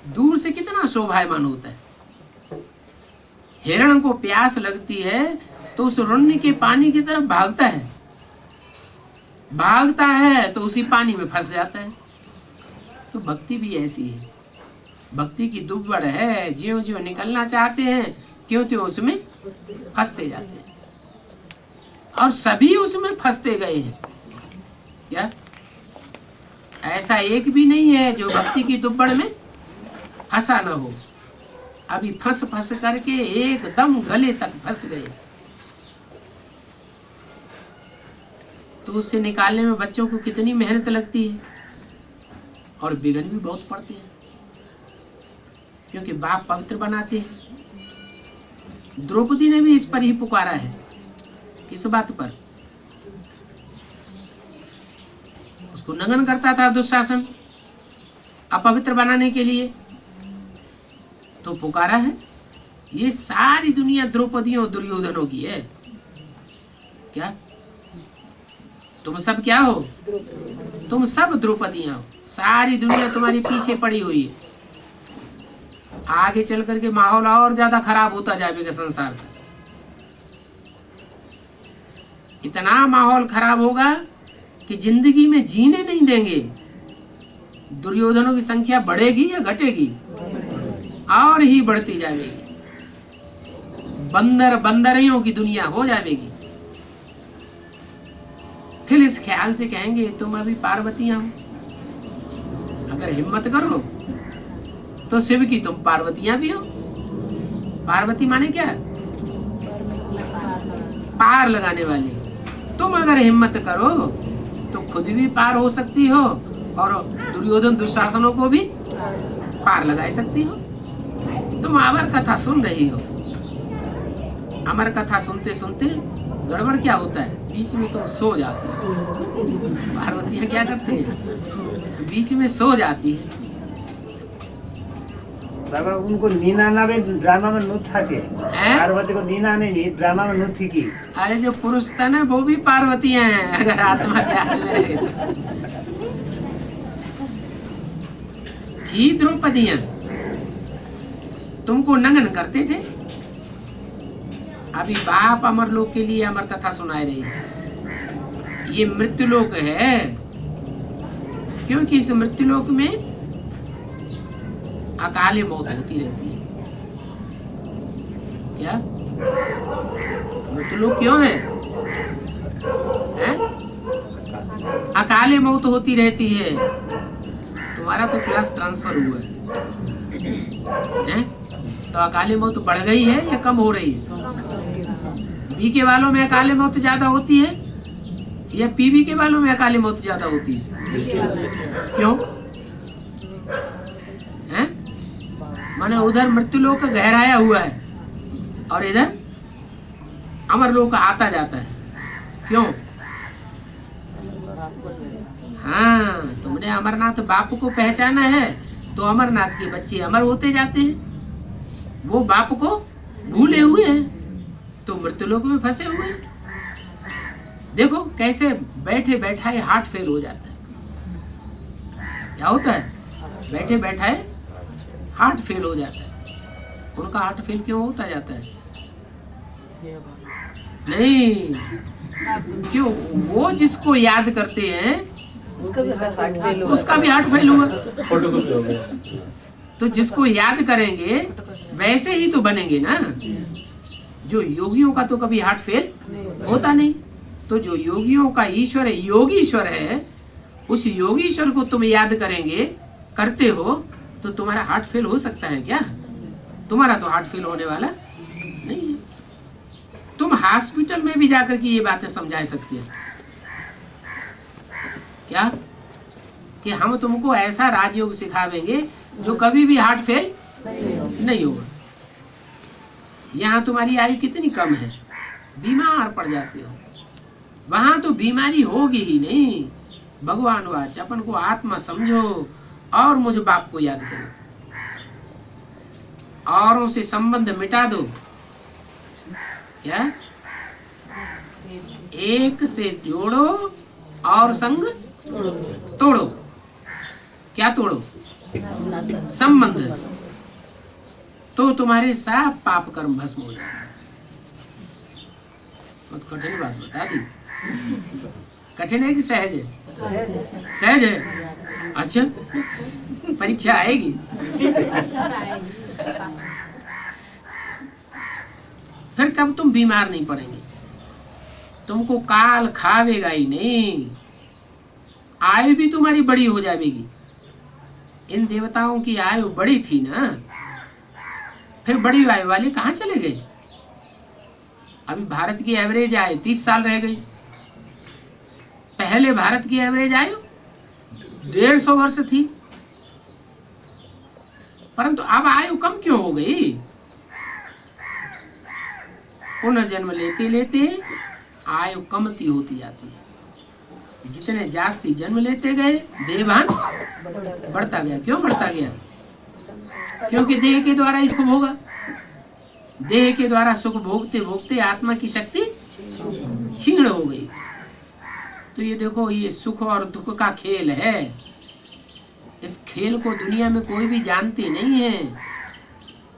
[SPEAKER 1] दूर से कितना शोभायमान होता है। हिरण को प्यास लगती है तो उस रुण्य के पानी की तरफ भागता है, भागता है तो उसी पानी में फंस जाता है। तो भक्ति भी ऐसी है, भक्ति की दुब्बड़ है। ज्यों ज्यों निकलना चाहते हैं त्यों त्यों उसमें फंसते जाते हैं, और सभी उसमें फंसते गए हैं। क्या ऐसा एक भी नहीं है जो भक्ति की दुब्बड़ में फंसा न हो? अभी फंस फंस करके एकदम गले तक फंस गए। तो उससे निकालने में बच्चों को कितनी मेहनत लगती है और विघ्न भी बहुत पड़ते हैं, क्योंकि बाप पवित्र बनाते हैं। द्रौपदी ने भी इस पर ही पुकारा है। किस बात पर? उसको नंगन करता था दुशासन अपवित्र बनाने के लिए, तो पुकारा है। ये सारी दुनिया द्रौपदियों दुर्योधनों की है। क्या तुम सब क्या हो? तुम सब द्रौपदियां हो। सारी दुनिया तुम्हारी पीछे पड़ी हुई है। आगे चल करके माहौल और ज्यादा खराब होता जाएगा संसार का। इतना माहौल खराब होगा कि जिंदगी में जीने नहीं देंगे। दुर्योधनों की संख्या बढ़ेगी या घटेगी? और ही बढ़ती जाएगी। बंदर बंदरियों की दुनिया हो जाएगी। फिर इस ख्याल से कहेंगे तुम अभी पार्वतियां हो। अगर हिम्मत करो तो शिव की तुम पार्वतियां भी हो। पार्वती माने क्या? पार लगाने वाली। तुम अगर हिम्मत करो तो खुद भी पार हो सकती हो और दुर्योधन दुशासनों को भी पार लगा सकती हो। तुम अमर कथा सुन रही हो। अमर कथा सुनते सुनते गड़बड़ क्या होता है? बीच में तुम सो जाती हो। पार्वतियां क्या करती है? बीच में सो जाती है।
[SPEAKER 2] बाबा उनको नीना ना भी ड्रामा में नु था के पार्वती को नीना नहीं भी ड्रामा में नु थी की।
[SPEAKER 1] अरे जो पुरुष था ना वो भी पार्वतियां हैं, अगर आत्मा ज्ञान में रहे तो। थी द्रौपदियां, तुमको नंगन करते थे। अभी बाप अमर लोक के लिए अमर कथा सुनाए रही है। ये मृत्यु लोक है, क्योंकि इस मृत्यु लोक में अकाले मौत होती रहती है। क्या मृत्यु लोक क्यों है? अकाले मौत होती रहती है। तुम्हारा तो क्लास ट्रांसफर हुआ है? तो अकाली मौत बढ़ गई है या कम हो रही है? बी के वालों में अकाली मौत ज्यादा होती है या पीबी के वालों में अकाली मौत ज्यादा होती है? क्यों है? माने उधर मृत्युलोक गहराया हुआ है और इधर अमरलोक आता जाता है। क्यों? हाँ, तुमने अमरनाथ बाप को पहचाना है तो अमरनाथ के बच्चे अमर होते जाते हैं। वो बाप को भूले हुए हैं तो मृत्युलोक में फंसे हुए हैं। देखो कैसे बैठे बैठाए हार्ट फेल हो जाता है। क्या होता है? बैठे बैठाए हार्ट फेल हो जाता है। उनका हार्ट फेल क्यों होता जाता है? नहीं, क्यों? वो जिसको याद करते हैं उसका भी हार्ट फेल हुआ। तो जिसको याद करेंगे वैसे ही तो बनेंगे ना। जो योगियों का तो कभी हार्ट फेल होता नहीं। तो जो योगियों का ईश्वर है, योगीश्वर है, उस योगीश्वर को तुम याद करेंगे, करते हो तो तुम्हारा हार्ट फेल हो सकता है क्या? तुम्हारा तो हार्ट फेल होने वाला नहीं है। तुम हॉस्पिटल में भी जाकर के ये बातें समझा सकते हो क्या कि हम तुमको ऐसा राजयोग सिखावेंगे जो कभी भी हार्ट फेल नहीं होगा। यहाँ तुम्हारी आयु कितनी कम है, बीमार पड़ जाते हो, वहां तो बीमारी होगी ही नहीं। भगवान वाच अपन को आत्मा समझो और मुझ बाप को याद करो, औरों से संबंध मिटा दो। क्या? एक से जोड़ो और संग तोड़ो। क्या तोड़ो? संबंध। तो तुम्हारे सब पाप कर्म भस्म हो जाएंगे। बहुत कठिन बात बता दी। कठिन है कि सहज है? सहज है। अच्छा, परीक्षा आएगी। फिर कब तुम बीमार नहीं पड़ेंगे, तुमको काल खावेगा ही नहीं, आयु भी तुम्हारी बड़ी हो जाएगी। इन देवताओं की आयु बड़ी थी ना, फिर बड़ी आयु वाले कहाँ चले गए? अभी भारत की एवरेज आयु 30 साल रह गई। पहले भारत की एवरेज आयु 150 वर्ष थी, परंतु अब आयु कम क्यों हो गई? पुनर्जन्म लेते लेते आयु कमती होती जाती है। जितने जास्ती जन्म लेते गए देहभान बढ़ता गया। क्यों बढ़ता गया? क्योंकि देह के द्वारा इसको भोगा। देह के द्वारा सुख भोगते भोगते आत्मा की शक्ति क्षीण हो गई। तो ये देखो, ये सुख और दुख का खेल है। इस खेल को दुनिया में कोई भी जानते नहीं है।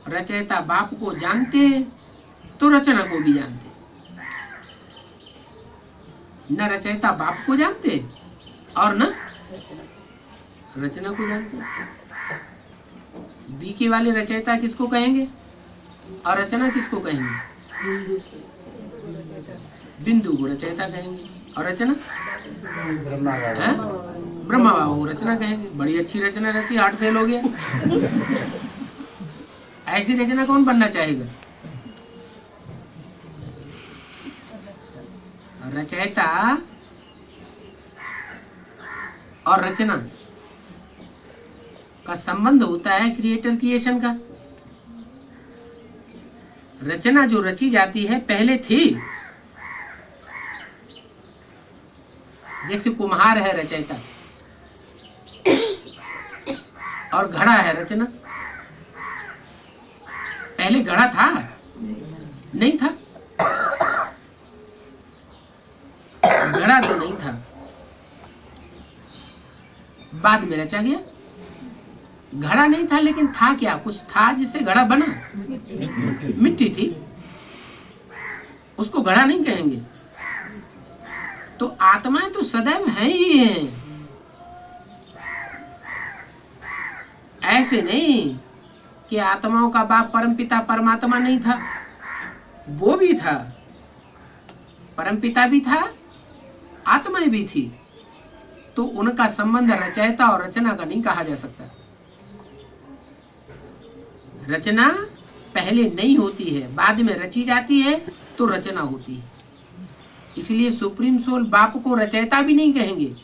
[SPEAKER 1] रचयिता बाप को जानते तो रचना को भी जानते, न रचयिता बाप को जानते और न रचना को जानते। बीके वाले रचयिता किसको कहेंगे और रचना किसको कहेंगे? बिंदु को रचयिता कहेंगे और रचना ब्रह्मा बाबा को रचना कहेंगे। बड़ी अच्छी रचना रची, हार्ट फेल हो गया। ऐसी रचना कौन बनना चाहेगा? रचयिता और रचना का संबंध होता है क्रिएटर क्रिएशन का। रचना जो रची जाती है पहले थी, जैसे कुम्हार है रचयिता और घड़ा है रचना। पहले घड़ा था? नहीं था। घड़ा तो नहीं था, बाद में रचा गया। घड़ा नहीं था, लेकिन था क्या? कुछ था जिससे घड़ा बना। मिट्टी थी, उसको घड़ा नहीं कहेंगे। तो आत्माएं तो सदैव है ही हैं। ऐसे नहीं कि आत्माओं का बाप परमपिता परमात्मा नहीं था। वो भी था, परमपिता भी था, आत्माएं भी थी। तो उनका संबंध रचयिता और रचना का नहीं कहा जा सकता। रचना पहले नहीं होती है, बाद में रची जाती है तो रचना होती है। इसलिए सुप्रीम सोल बाप को रचयिता भी नहीं कहेंगे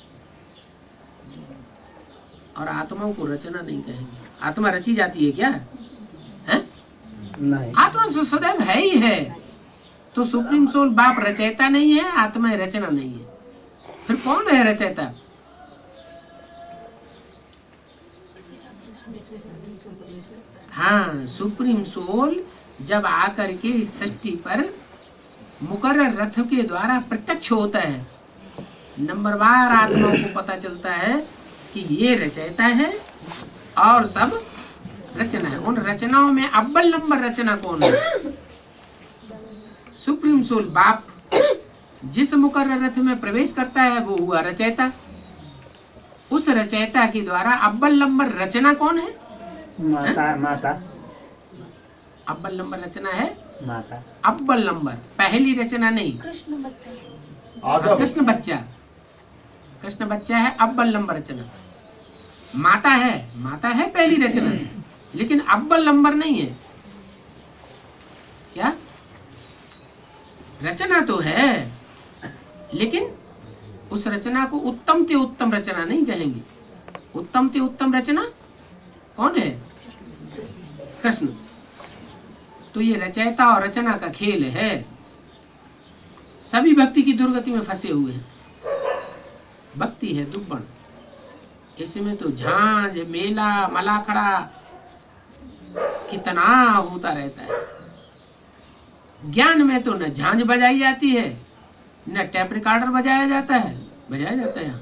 [SPEAKER 1] और आत्माओं को रचना नहीं कहेंगे। आत्मा रची जाती है क्या? है?
[SPEAKER 2] नहीं।
[SPEAKER 1] आत्मा सदैव है ही है। तो सुप्रीम सोल बाप रचयिता नहीं है, आत्मा रचना नहीं है, फिर कौन है रचयिता? हाँ, सुप्रीम सोल जब आकर के इस सृष्टि पर मुकर्रर रथ के द्वारा प्रत्यक्ष होता है, नंबरवार आत्माओं को पता चलता है कि ये रचयिता है और सब रचना है। उन रचनाओं में अव्वल नंबर रचना कौन है? सुप्रीम सोल बाप जिस मुकर्रर रथ में प्रवेश करता है वो हुआ रचयिता। उस रचयिता के द्वारा अव्वल नंबर रचना कौन है?
[SPEAKER 2] माता। माता
[SPEAKER 1] अव्वल नंबर रचना है
[SPEAKER 2] माता।
[SPEAKER 1] अव्वल नंबर, पहली रचना नहीं।
[SPEAKER 3] कृष्ण बच्चा।
[SPEAKER 1] हाँ, कृष्ण बच्चा। कृष्ण बच्चा है अव्वल नंबर रचना। माता है, माता है पहली रचना, लेकिन अव्वल नंबर नहीं है। क्या? रचना तो है, लेकिन उस रचना को उत्तम ते उत्तम रचना नहीं कहेंगे। उत्तम ते उत्तम रचना कौन है? कृष्ण। तो ये रचयिता और रचना का खेल है। सभी भक्ति की दुर्गति में फंसे हुए हैं। भक्ति है दुर्बण, इसमें तो झांझ मेला मलाखड़ा कितना होता रहता है। ज्ञान में तो न झांझ बजाई जाती है, न टेप रिकॉर्डर बजाया जाता है। बजाया जाता है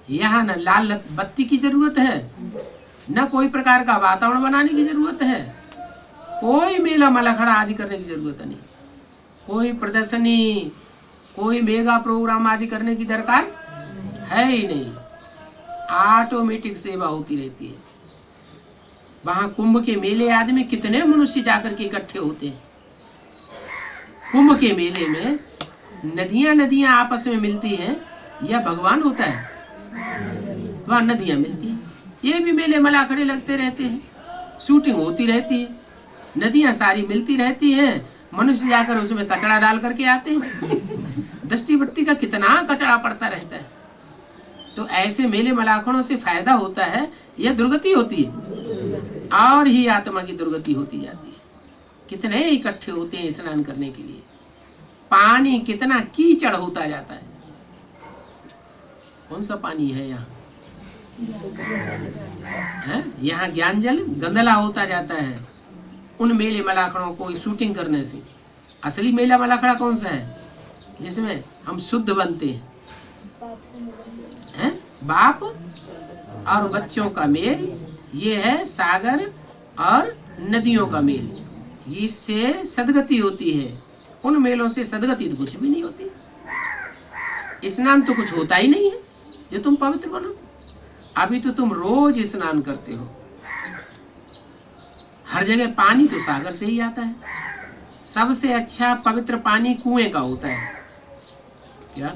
[SPEAKER 1] यहाँ न लाल बत्ती की जरूरत है, न कोई प्रकार का वातावरण बनाने की जरूरत है, कोई मेला मलाखड़ा आदि करने की जरूरत नहीं, कोई प्रदर्शनी, कोई मेगा प्रोग्राम आदि करने की दरकार है ही नहीं। ऑटोमेटिक सेवा होती रहती है। वहां कुंभ के मेले आदि में कितने मनुष्य जाकर के इकट्ठे होते हैं। कुंभ के मेले में नदियां नदियां आपस में मिलती हैं या भगवान होता है? वहां नदियां मिलती हैं। ये भी मेले मलाखड़े लगते रहते हैं, शूटिंग होती रहती है, नदियां सारी मिलती रहती हैं, मनुष्य जाकर उसमें कचरा डाल करके आते हैं। दृष्टि बत्ती का कितना कचरा पड़ता रहता है। तो ऐसे मेले मलाखड़ों से फायदा होता है या दुर्गति होती है? और ही आत्मा की दुर्गति होती जाती है। कितने इकट्ठे होते हैं स्नान करने के लिए, पानी कितना कीचड़ होता जाता है। कौन सा पानी है यहाँ? यहाँ ज्ञान जल गंदला होता जाता है उन मेले मलाखड़ों को शूटिंग करने से। असली मेला मलाखड़ा कौन सा है? जिसमें हम शुद्ध बनते हैं। बाप और बच्चों का मेल, ये है सागर और नदियों का मेल। इससे सदगति होती है। उन मेलों से सदगति तो कुछ भी नहीं होती। स्नान तो कुछ होता ही नहीं है जो तुम पवित्र बनो। अभी तो तुम रोज स्नान करते हो, हर जगह पानी तो सागर से ही आता है। सबसे अच्छा पवित्र पानी कुएं का होता है। क्या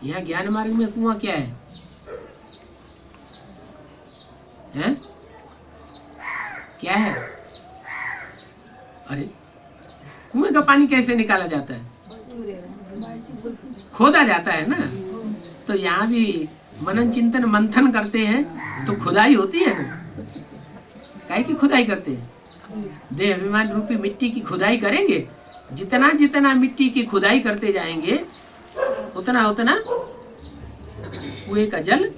[SPEAKER 1] यहाँ ज्ञान मार्ग में कुआं क्या है? हैं? क्या है? अरे कुएं का पानी कैसे निकाला जाता है? खोदा जाता है ना। तो यहाँ भी मनन चिंतन मंथन करते हैं तो खुदाई होती है ना। काहे की खुदाई करते हैं? देह अभिमान रूपी मिट्टी की खुदाई करेंगे। जितना जितना मिट्टी की खुदाई करते जाएंगे उतना उतना कुएं का जल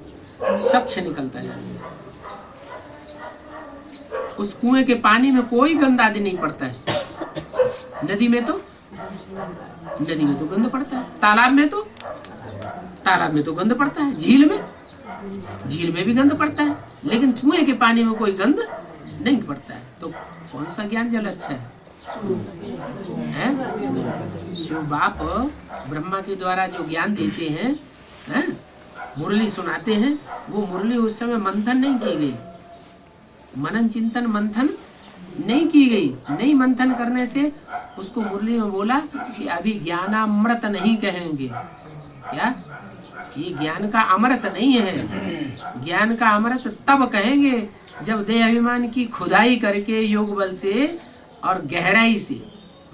[SPEAKER 1] स्वच्छ निकलता जाएगा। उस कुएं के पानी में कोई गंद आदि नहीं पड़ता है। नदी में तो गंद पड़ता है, तालाब में तो गंद पड़ता है, झील में भी गंद पड़ता है, लेकिन कुएं के पानी में कोई गंद नहीं पड़ता है। तो कौन सा ज्ञान जल अच्छा है? शिव बाप ब्रह्मा के द्वारा जो ज्ञान देते हैं, मुरली सुनाते हैं, वो मुरली उस समय मंथन नहीं की गई। मनन चिंतन मंथन नहीं की गई। नहीं मंथन करने से उसको मुरली में बोला कि अभी ज्ञानामृत नहीं कहेंगे। क्या? ये ज्ञान का अमृत नहीं है। ज्ञान का अमृत तब कहेंगे जब देह अभिमान की खुदाई करके योग बल से और गहराई से,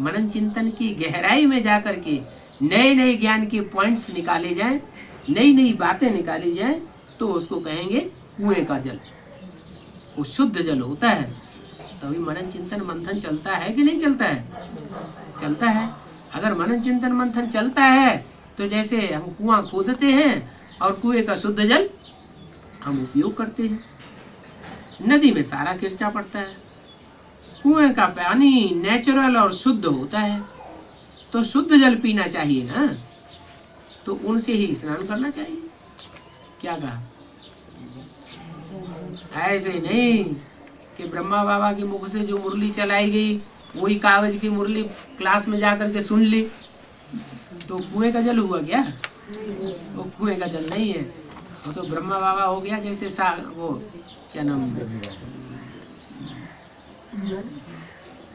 [SPEAKER 1] मनन चिंतन की गहराई में जा करके नए नए ज्ञान के पॉइंट्स निकाले जाएं, नई नई बातें निकाली जाएं, तो उसको कहेंगे कुएं का जल। वो शुद्ध जल होता है। तभी मनन चिंतन मंथन चलता है कि नहीं चलता है? चलता है। अगर मनन चिंतन मंथन चलता है तो जैसे हम कुआं खोदते हैं और कुएं का शुद्ध जल हम उपयोग करते हैं। नदी में सारा किरचा पड़ता है। कुएं का पानी नेचुरल और शुद्ध होता है, तो शुद्ध जल पीना चाहिए ना, तो उनसे ही स्नान करना चाहिए। क्या कहा? ऐसे नहीं कि ब्रह्मा बाबा के मुख से जो मुरली चलाई गई वही कागज की मुरली क्लास में जाकर के सुन ली, तो कुएं का जल हुआ क्या? वो कुएं का जल नहीं है। वो तो ब्रह्मा बाबा हो गया जैसे वो क्या नाम है,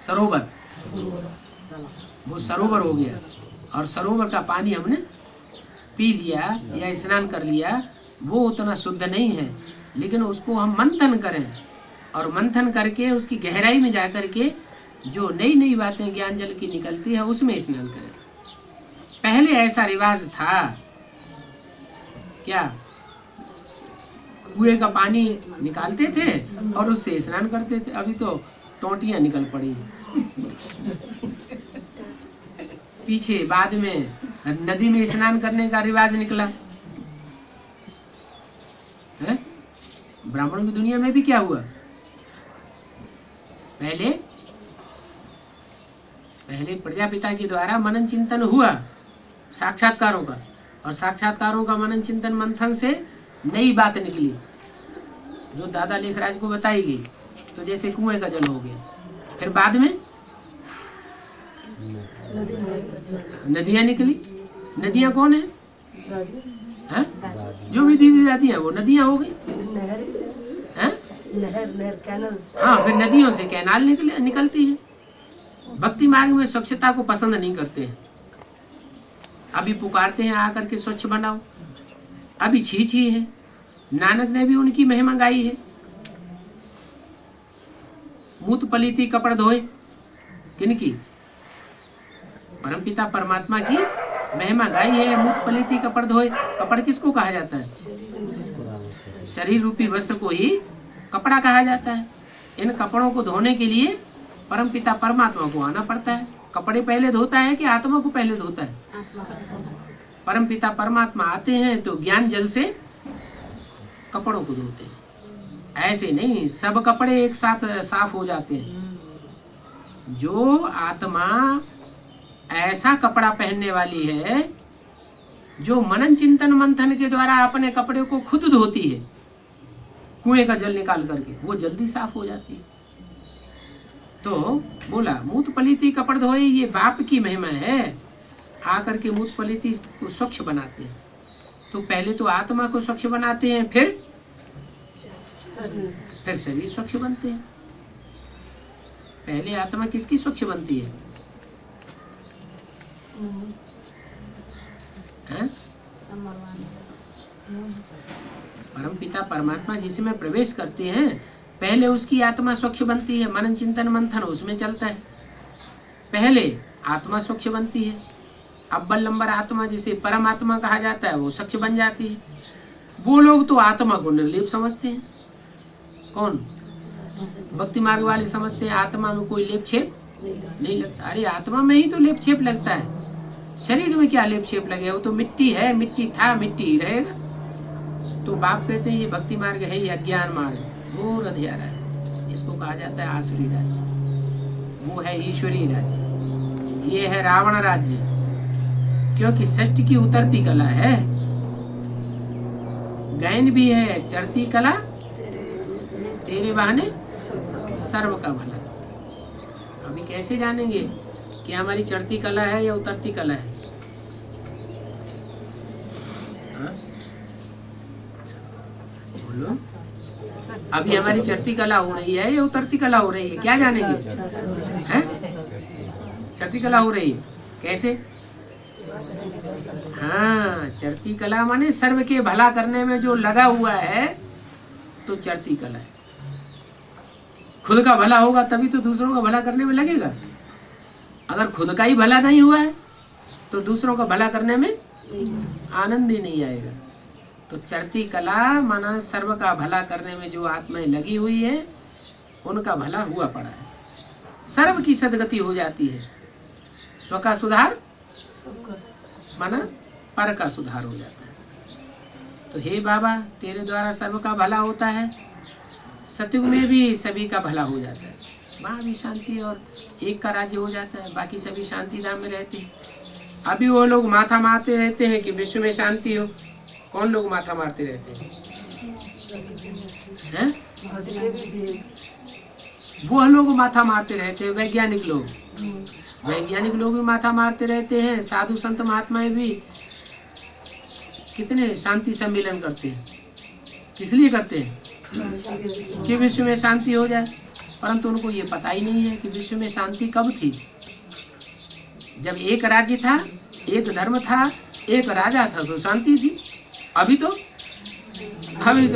[SPEAKER 1] सरोवर। वो सरोवर हो गया, और सरोवर का पानी हमने पी लिया या स्नान कर लिया, वो उतना शुद्ध नहीं है। लेकिन उसको हम मंथन करें और मंथन करके उसकी गहराई में जाकर के जो नई नई बातें ज्ञान जल की निकलती है उसमें स्नान करें। पहले ऐसा रिवाज था क्या? कुएं का पानी निकालते थे और उससे स्नान करते थे। अभी तो टोंटियां निकल पड़ी। पीछे बाद में नदी में स्नान करने का रिवाज निकला है। ब्राह्मणों की दुनिया में भी क्या हुआ? पहले प्रजापिता के द्वारा मनन चिंतन हुआ साक्षात्कारों का, और साक्षात्कारों का मनन चिंतन मंथन से नई बात निकली जो दादा लेखराज को बताई गई। तो जैसे कुएं का जल हो गया। फिर बाद में नदियां निकली। नदियां कौन है? जो भी दी जाती है वो नदियां हो गई। हाँ, फिर नदियों से कैनाल निकलती है। भक्ति मार्ग में स्वच्छता को पसंद नहीं करते हैं। अभी पुकारते हैं आकर के स्वच्छ बनाओ, अभी छी छी है। नानक ने भी उनकी महिमा गाई है। मूत पलीती कपड़ धोए, किनकी? परमपिता परमात्मा की महिमा गाई है। मूत पलीती कपड़ धोए। कपड़ किसको कहा जाता है? शरीर रूपी वस्त्र को ही कपड़ा कहा जाता है। इन कपड़ों को धोने के लिए परमपिता परमात्मा को आना पड़ता है। कपड़े पहले धोता है कि आत्मा को पहले धोता है? परमपिता परमात्मा आते हैं तो ज्ञान जल से कपड़ों को धोते हैं। ऐसे नहीं सब कपड़े एक साथ साफ हो जाते हैं। जो आत्मा ऐसा कपड़ा पहनने वाली है जो मनन चिंतन मंथन के द्वारा अपने कपड़े को खुद धोती है, कुएं का जल निकाल करके, वो जल्दी साफ हो जाती है। तो बोला मूत पलीती कपड़ धोए, ये बाप की महिमा है। आकर के मूत पलीती को स्वच्छ बनाते हैं। तो पहले तो आत्मा को स्वच्छ बनाते हैं, फिर शरीर स्वच्छ बनते हैं। पहले आत्मा किसकी स्वच्छ बनती है? परमपिता परमात्मा जिसमें प्रवेश करते हैं पहले उसकी आत्मा स्वच्छ बनती है। मनन चिंतन मंथन उसमें चलता है। पहले आत्मा स्वच्छ बनती है, अव्वल नंबर आत्मा जिसे परमात्मा कहा जाता है वो स्वच्छ बन जाती है। वो लोग तो आत्मा को निर्लेप समझते हैं। कौन? भक्ति मार्ग वाले समझते हैं आत्मा में कोई लेप छेप नहीं लगता। अरे आत्मा में ही तो लेप छेप लगता है, शरीर में क्या लेप छेप लगे? वो तो मिट्टी है, मिट्टी था, मिट्टी ही रहेगा। तो बाप कहते हैं ये भक्ति मार्ग है, ये अज्ञान मार्ग, घोर अंधेरा है। इसको कहा जाता है आसुरी राज्य, वो है ईश्वरी राज्य, ये है रावण राज्य। क्योंकि षष्ठ की उतरती कला है, गायन भी है, चढ़ती कला तेरे बहाने सर्व का भला। अभी कैसे जानेंगे कि हमारी चढ़ती कला है या उतरती कला है? बोलो। अभी हमारी चढ़ती कला हो रही है या उतरती कला हो रही है, क्या जानेंगे? हैं? चढ़ती कला हो रही है, कैसे? हाँ, चढ़ती कला माने सर्व के भला करने में जो लगा हुआ है तो चढ़ती कला है। खुद का भला होगा तभी तो दूसरों का भला करने में लगेगा। अगर खुद का ही भला नहीं हुआ है तो दूसरों का भला करने में आनंद ही नहीं आएगा। तो चढ़ती कला माना सर्व का भला करने में जो आत्माएं लगी हुई है उनका भला हुआ पड़ा है, सर्व की सदगति हो जाती है। स्व का सुधार माना पर का सुधार हो जाता है। तो हे बाबा, तेरे द्वारा सर्व का भला होता है, सतयुग में भी सभी का भला हो जाता है, वहाँ भी शांति और एक का राज्य हो जाता है, बाकी सभी शांति धाम में रहते हैं। अभी वो लोग माथा मारते रहते हैं कि विश्व में शांति हो। कौन लोग माथा मारते रहते हैं? वो लोग माथा मारते रहते हैं, वैज्ञानिक लोग। वैज्ञानिक लोग भी माथा मारते रहते हैं। साधु संत महात्माएं भी कितने शांति सम्मेलन करते हैं, किस लिए करते हैं? कि विश्व में शांति हो जाए। परंतु उनको ये पता ही नहीं है कि विश्व में शांति कब थी। जब एक राज्य था, एक धर्म था, एक राजा था तो शांति थी। अभी तो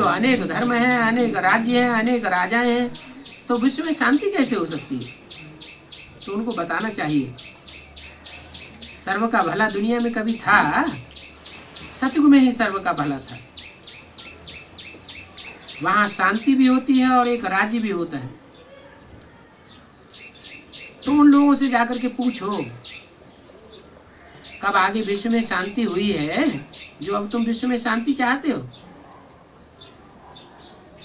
[SPEAKER 1] अनेक धर्म हैं, अनेक राज्य हैं, अनेक राजाएं हैं, तो विश्व में शांति कैसे हो सकती है? तो उनको बताना चाहिए सर्व का भला दुनिया में कभी था, सतयुग में ही सर्व का भला था। वहां शांति भी होती है और एक राज्य भी होता है। तो उन लोगों से जाकर के पूछो कब आगे विश्व में शांति हुई है, जो अब तुम विश्व में शांति चाहते हो,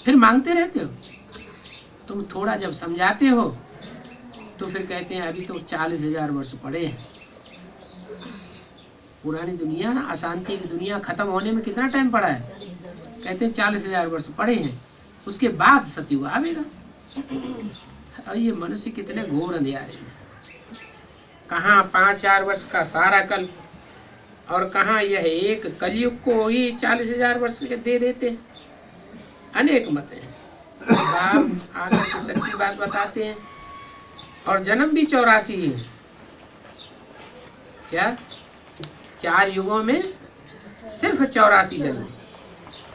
[SPEAKER 1] फिर मांगते रहते हो। तुम थोड़ा जब समझाते हो तो फिर कहते हैं अभी तो 40,000 वर्ष पड़े हैं। पुरानी दुनिया, अशांति की दुनिया खत्म होने में कितना टाइम पड़ा है? कहते हैं 40,000 वर्ष पड़े हैं, उसके बाद सतयुग आवेगा। और ये मनुष्य कितने घोर अंधियारे हैं। कहाँ 5,000 वर्ष का सारा कल और कहाँ यह एक कलयुग को ही 40,000 वर्ष के दे देते हैं। अनेक मत हैं। बाप आकर के सच्ची बात बताते हैं। और जन्म भी 84 ही है। क्या 4 युगों में सिर्फ 84 जन्म।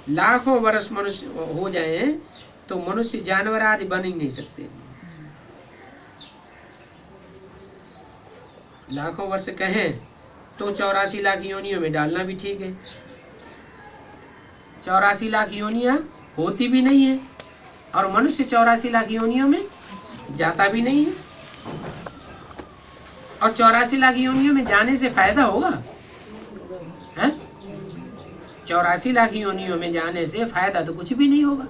[SPEAKER 1] लाखों वर्ष मनुष्य हो जाए तो मनुष्य जानवर आदि बन ही नहीं सकते। लाखों वर्ष कहें तो 84 लाख योनियों में डालना भी ठीक है। 84 लाख योनियां होती भी नहीं है और मनुष्य 84 लाख योनियों में जाता भी नहीं है। और 84 लाख योनियों में जाने से फायदा होगा? 84 लाख योनियों में जाने से फायदा तो कुछ भी नहीं होगा।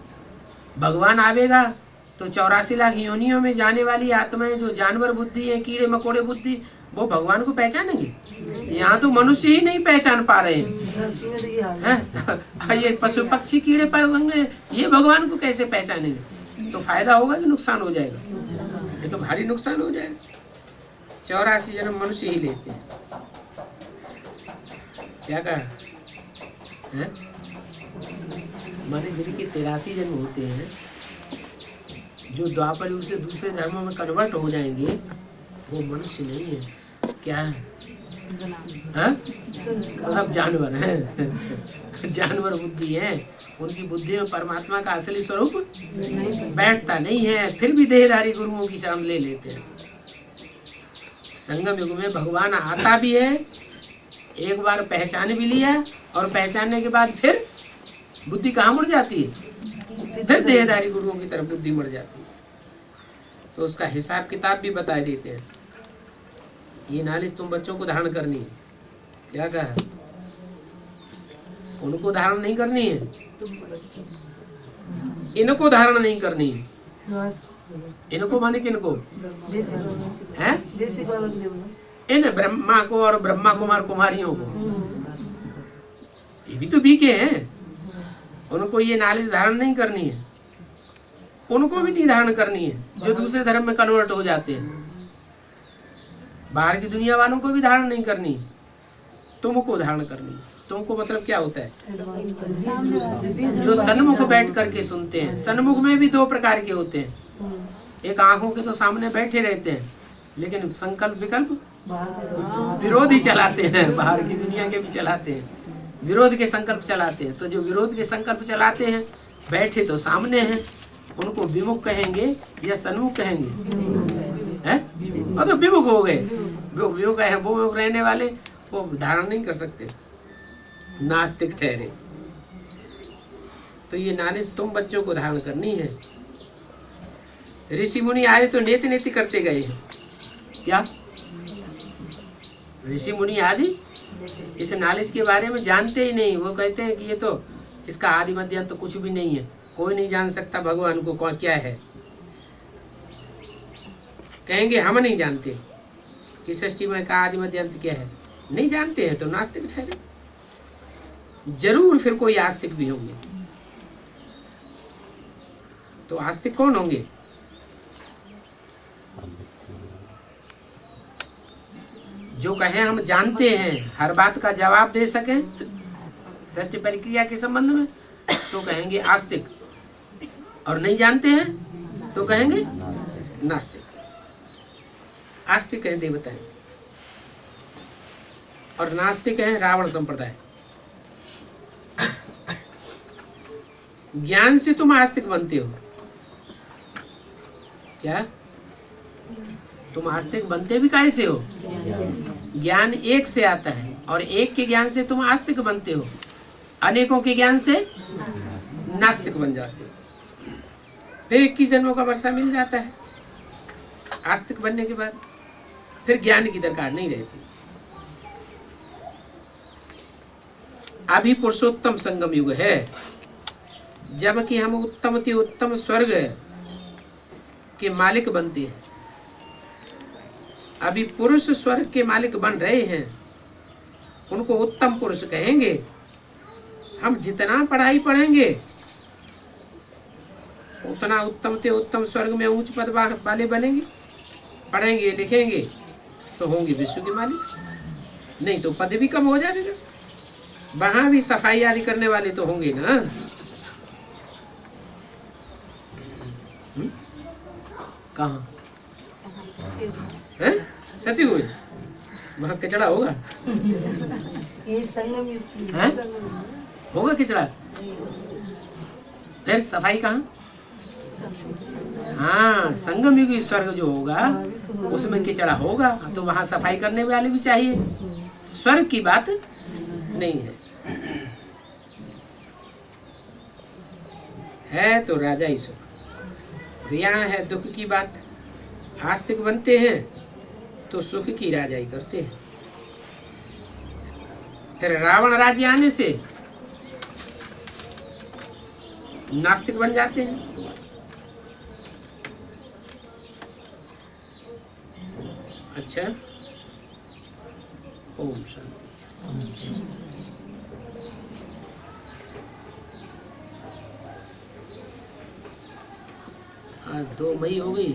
[SPEAKER 1] भगवान आवेगा तो 84 लाख योनियों में जाने वाली आत्माएं जो जानवर बुद्धि है, कीड़े मकोड़े बुद्धि, वो भगवान को पहचानेंगे। यहाँ तो मनुष्य ही नहीं पहचान पा रहे हैं। ये पशु पक्षी कीड़े पर ये भगवान को कैसे पहचानेंगे? तो फायदा होगा कि नुकसान हो जाएगा? ये तो भारी नुकसान हो जाएगा। 84 जन्म मनुष्य ही लेते हैं। क्या कहा है? माने जिनके 83 जन्म होते हैं, जो द्वापर युग से दूसरे धर्मों में कन्वर्ट हो जाएंगे, वो मनुष्य नहीं है। क्या है? वो सब जानवर हैं। जानवर बुद्धि है। उनकी बुद्धि में परमात्मा का असली स्वरूप बैठता नहीं है, फिर भी देहधारी गुरुओं की शरण ले लेते हैं। संगम युग में भगवान आता भी है, एक बार पहचान भी लिया और पहचानने के बाद फिर बुद्धि कहाँ मुड़ जाती है? फिर देहधारी गुरुओं की तरफ बुद्धि मुड़ जाती है। तो उसका हिसाब किताब भी बता देते हैं। ये नॉलेज तुम बच्चों को धारण करनी है। क्या कहा? उनको धारण नहीं करनी है, इनको धारण नहीं करनी है। इनको माने किनको? हैं? इन ब्रह्मा को और ब्रह्मा कुमार कुमारियों को। ये भी तो बीके हैं। उनको ये नॉलेज धारण नहीं करनी है। उनको भी नहीं धारण करनी है जो दूसरे धर्म में कन्वर्ट हो जाते हैं। बाहर की दुनिया वालों को भी धारण नहीं करनी, तुमको धारण करनी। तुमको मतलब क्या होता है? जो सन्मुख बैठ करके सुनते हैं। सन्मुख में भी दो प्रकार के होते हैं। एक आंखों के तो सामने बैठे रहते हैं, लेकिन संकल्प विकल्प विरोध ही चलाते हैं, बाहर की दुनिया के भी चलाते हैं, विरोध के संकल्प चलाते हैं। तो जो विरोध के संकल्प चलाते हैं, बैठे तो सामने हैं, उनको विमुख कहेंगे या सन्मुख कहेंगे? हैं? और तो विमुख हो गए। विमुख है, वो विमुख रहने वाले वो धारण नहीं कर सकते, नास्तिक ठहरे। तो ये नालिश तुम बच्चों को धारण करनी है। ऋषि मुनि आए तो नेति नेति करते गए हैं। क्या ऋषि मुनि आदि इस नॉलेज के बारे में जानते ही नहीं। वो कहते हैं कि ये तो इसका आदि मध्य अंत तो कुछ भी नहीं है, कोई नहीं जान सकता भगवान को कौन क्या है। कहेंगे हम नहीं जानते कि सृष्टि में का आदि मध्य अंत क्या है, नहीं जानते हैं तो नास्तिक ठहरे। जरूर फिर कोई आस्तिक भी होंगे। तो आस्तिक कौन होंगे? जो कहें हम जानते हैं, हर बात का जवाब दे सकें सृष्टि प्रक्रिया के संबंध में, तो कहेंगे आस्तिक। और नहीं जानते हैं तो कहेंगे नास्तिक। आस्तिक है देवता है और नास्तिक है रावण संप्रदाय। ज्ञान से तुम आस्तिक बनते हो। क्या तुम आस्तिक बनते भी कैसे हो? ज्ञान एक से आता है और एक के ज्ञान से तुम आस्तिक बनते हो, अनेकों के ज्ञान से नास्तिक बन जाते हो। फिर 21 जन्मों का वर्षा मिल जाता है। आस्तिक बनने के बाद फिर ज्ञान की दरकार नहीं रहती। अभी पुरुषोत्तम संगम युग है, जबकि हम उत्तम अति उत्तम स्वर्ग के मालिक बनते हैं। अभी पुरुष स्वर्ग के मालिक बन रहे हैं, उनको उत्तम पुरुष कहेंगे। हम जितना पढ़ाई पढ़ेंगे उतना उत्तम से उत्तम स्वर्ग में उच्च पद वाले बनेंगे। पढ़ेंगे लिखेंगे तो होंगे विश्व के मालिक, नहीं तो पद भी कम हो जाएगा। वहां भी सफाई आदि करने वाले तो होंगे ना। कहाँ है सती हुए वहाँ कचड़ा होगा? होगा कचड़ा। फिर सफाई कहाँ? हाँ, संगम युग स्वर्ग जो होगा उसमें कचड़ा होगा, तो वहाँ सफाई करने वाले भी चाहिए। स्वर्ग की बात नहीं है तो राजा ही सुख। यहाँ है दुख की बात। आस्तिक बनते हैं तो सुख की राजाई करते हैं। फिर रावण राज्य आने से नास्तिक बन जाते हैं। अच्छा, ओम शांति। आज 2 मई हो गई।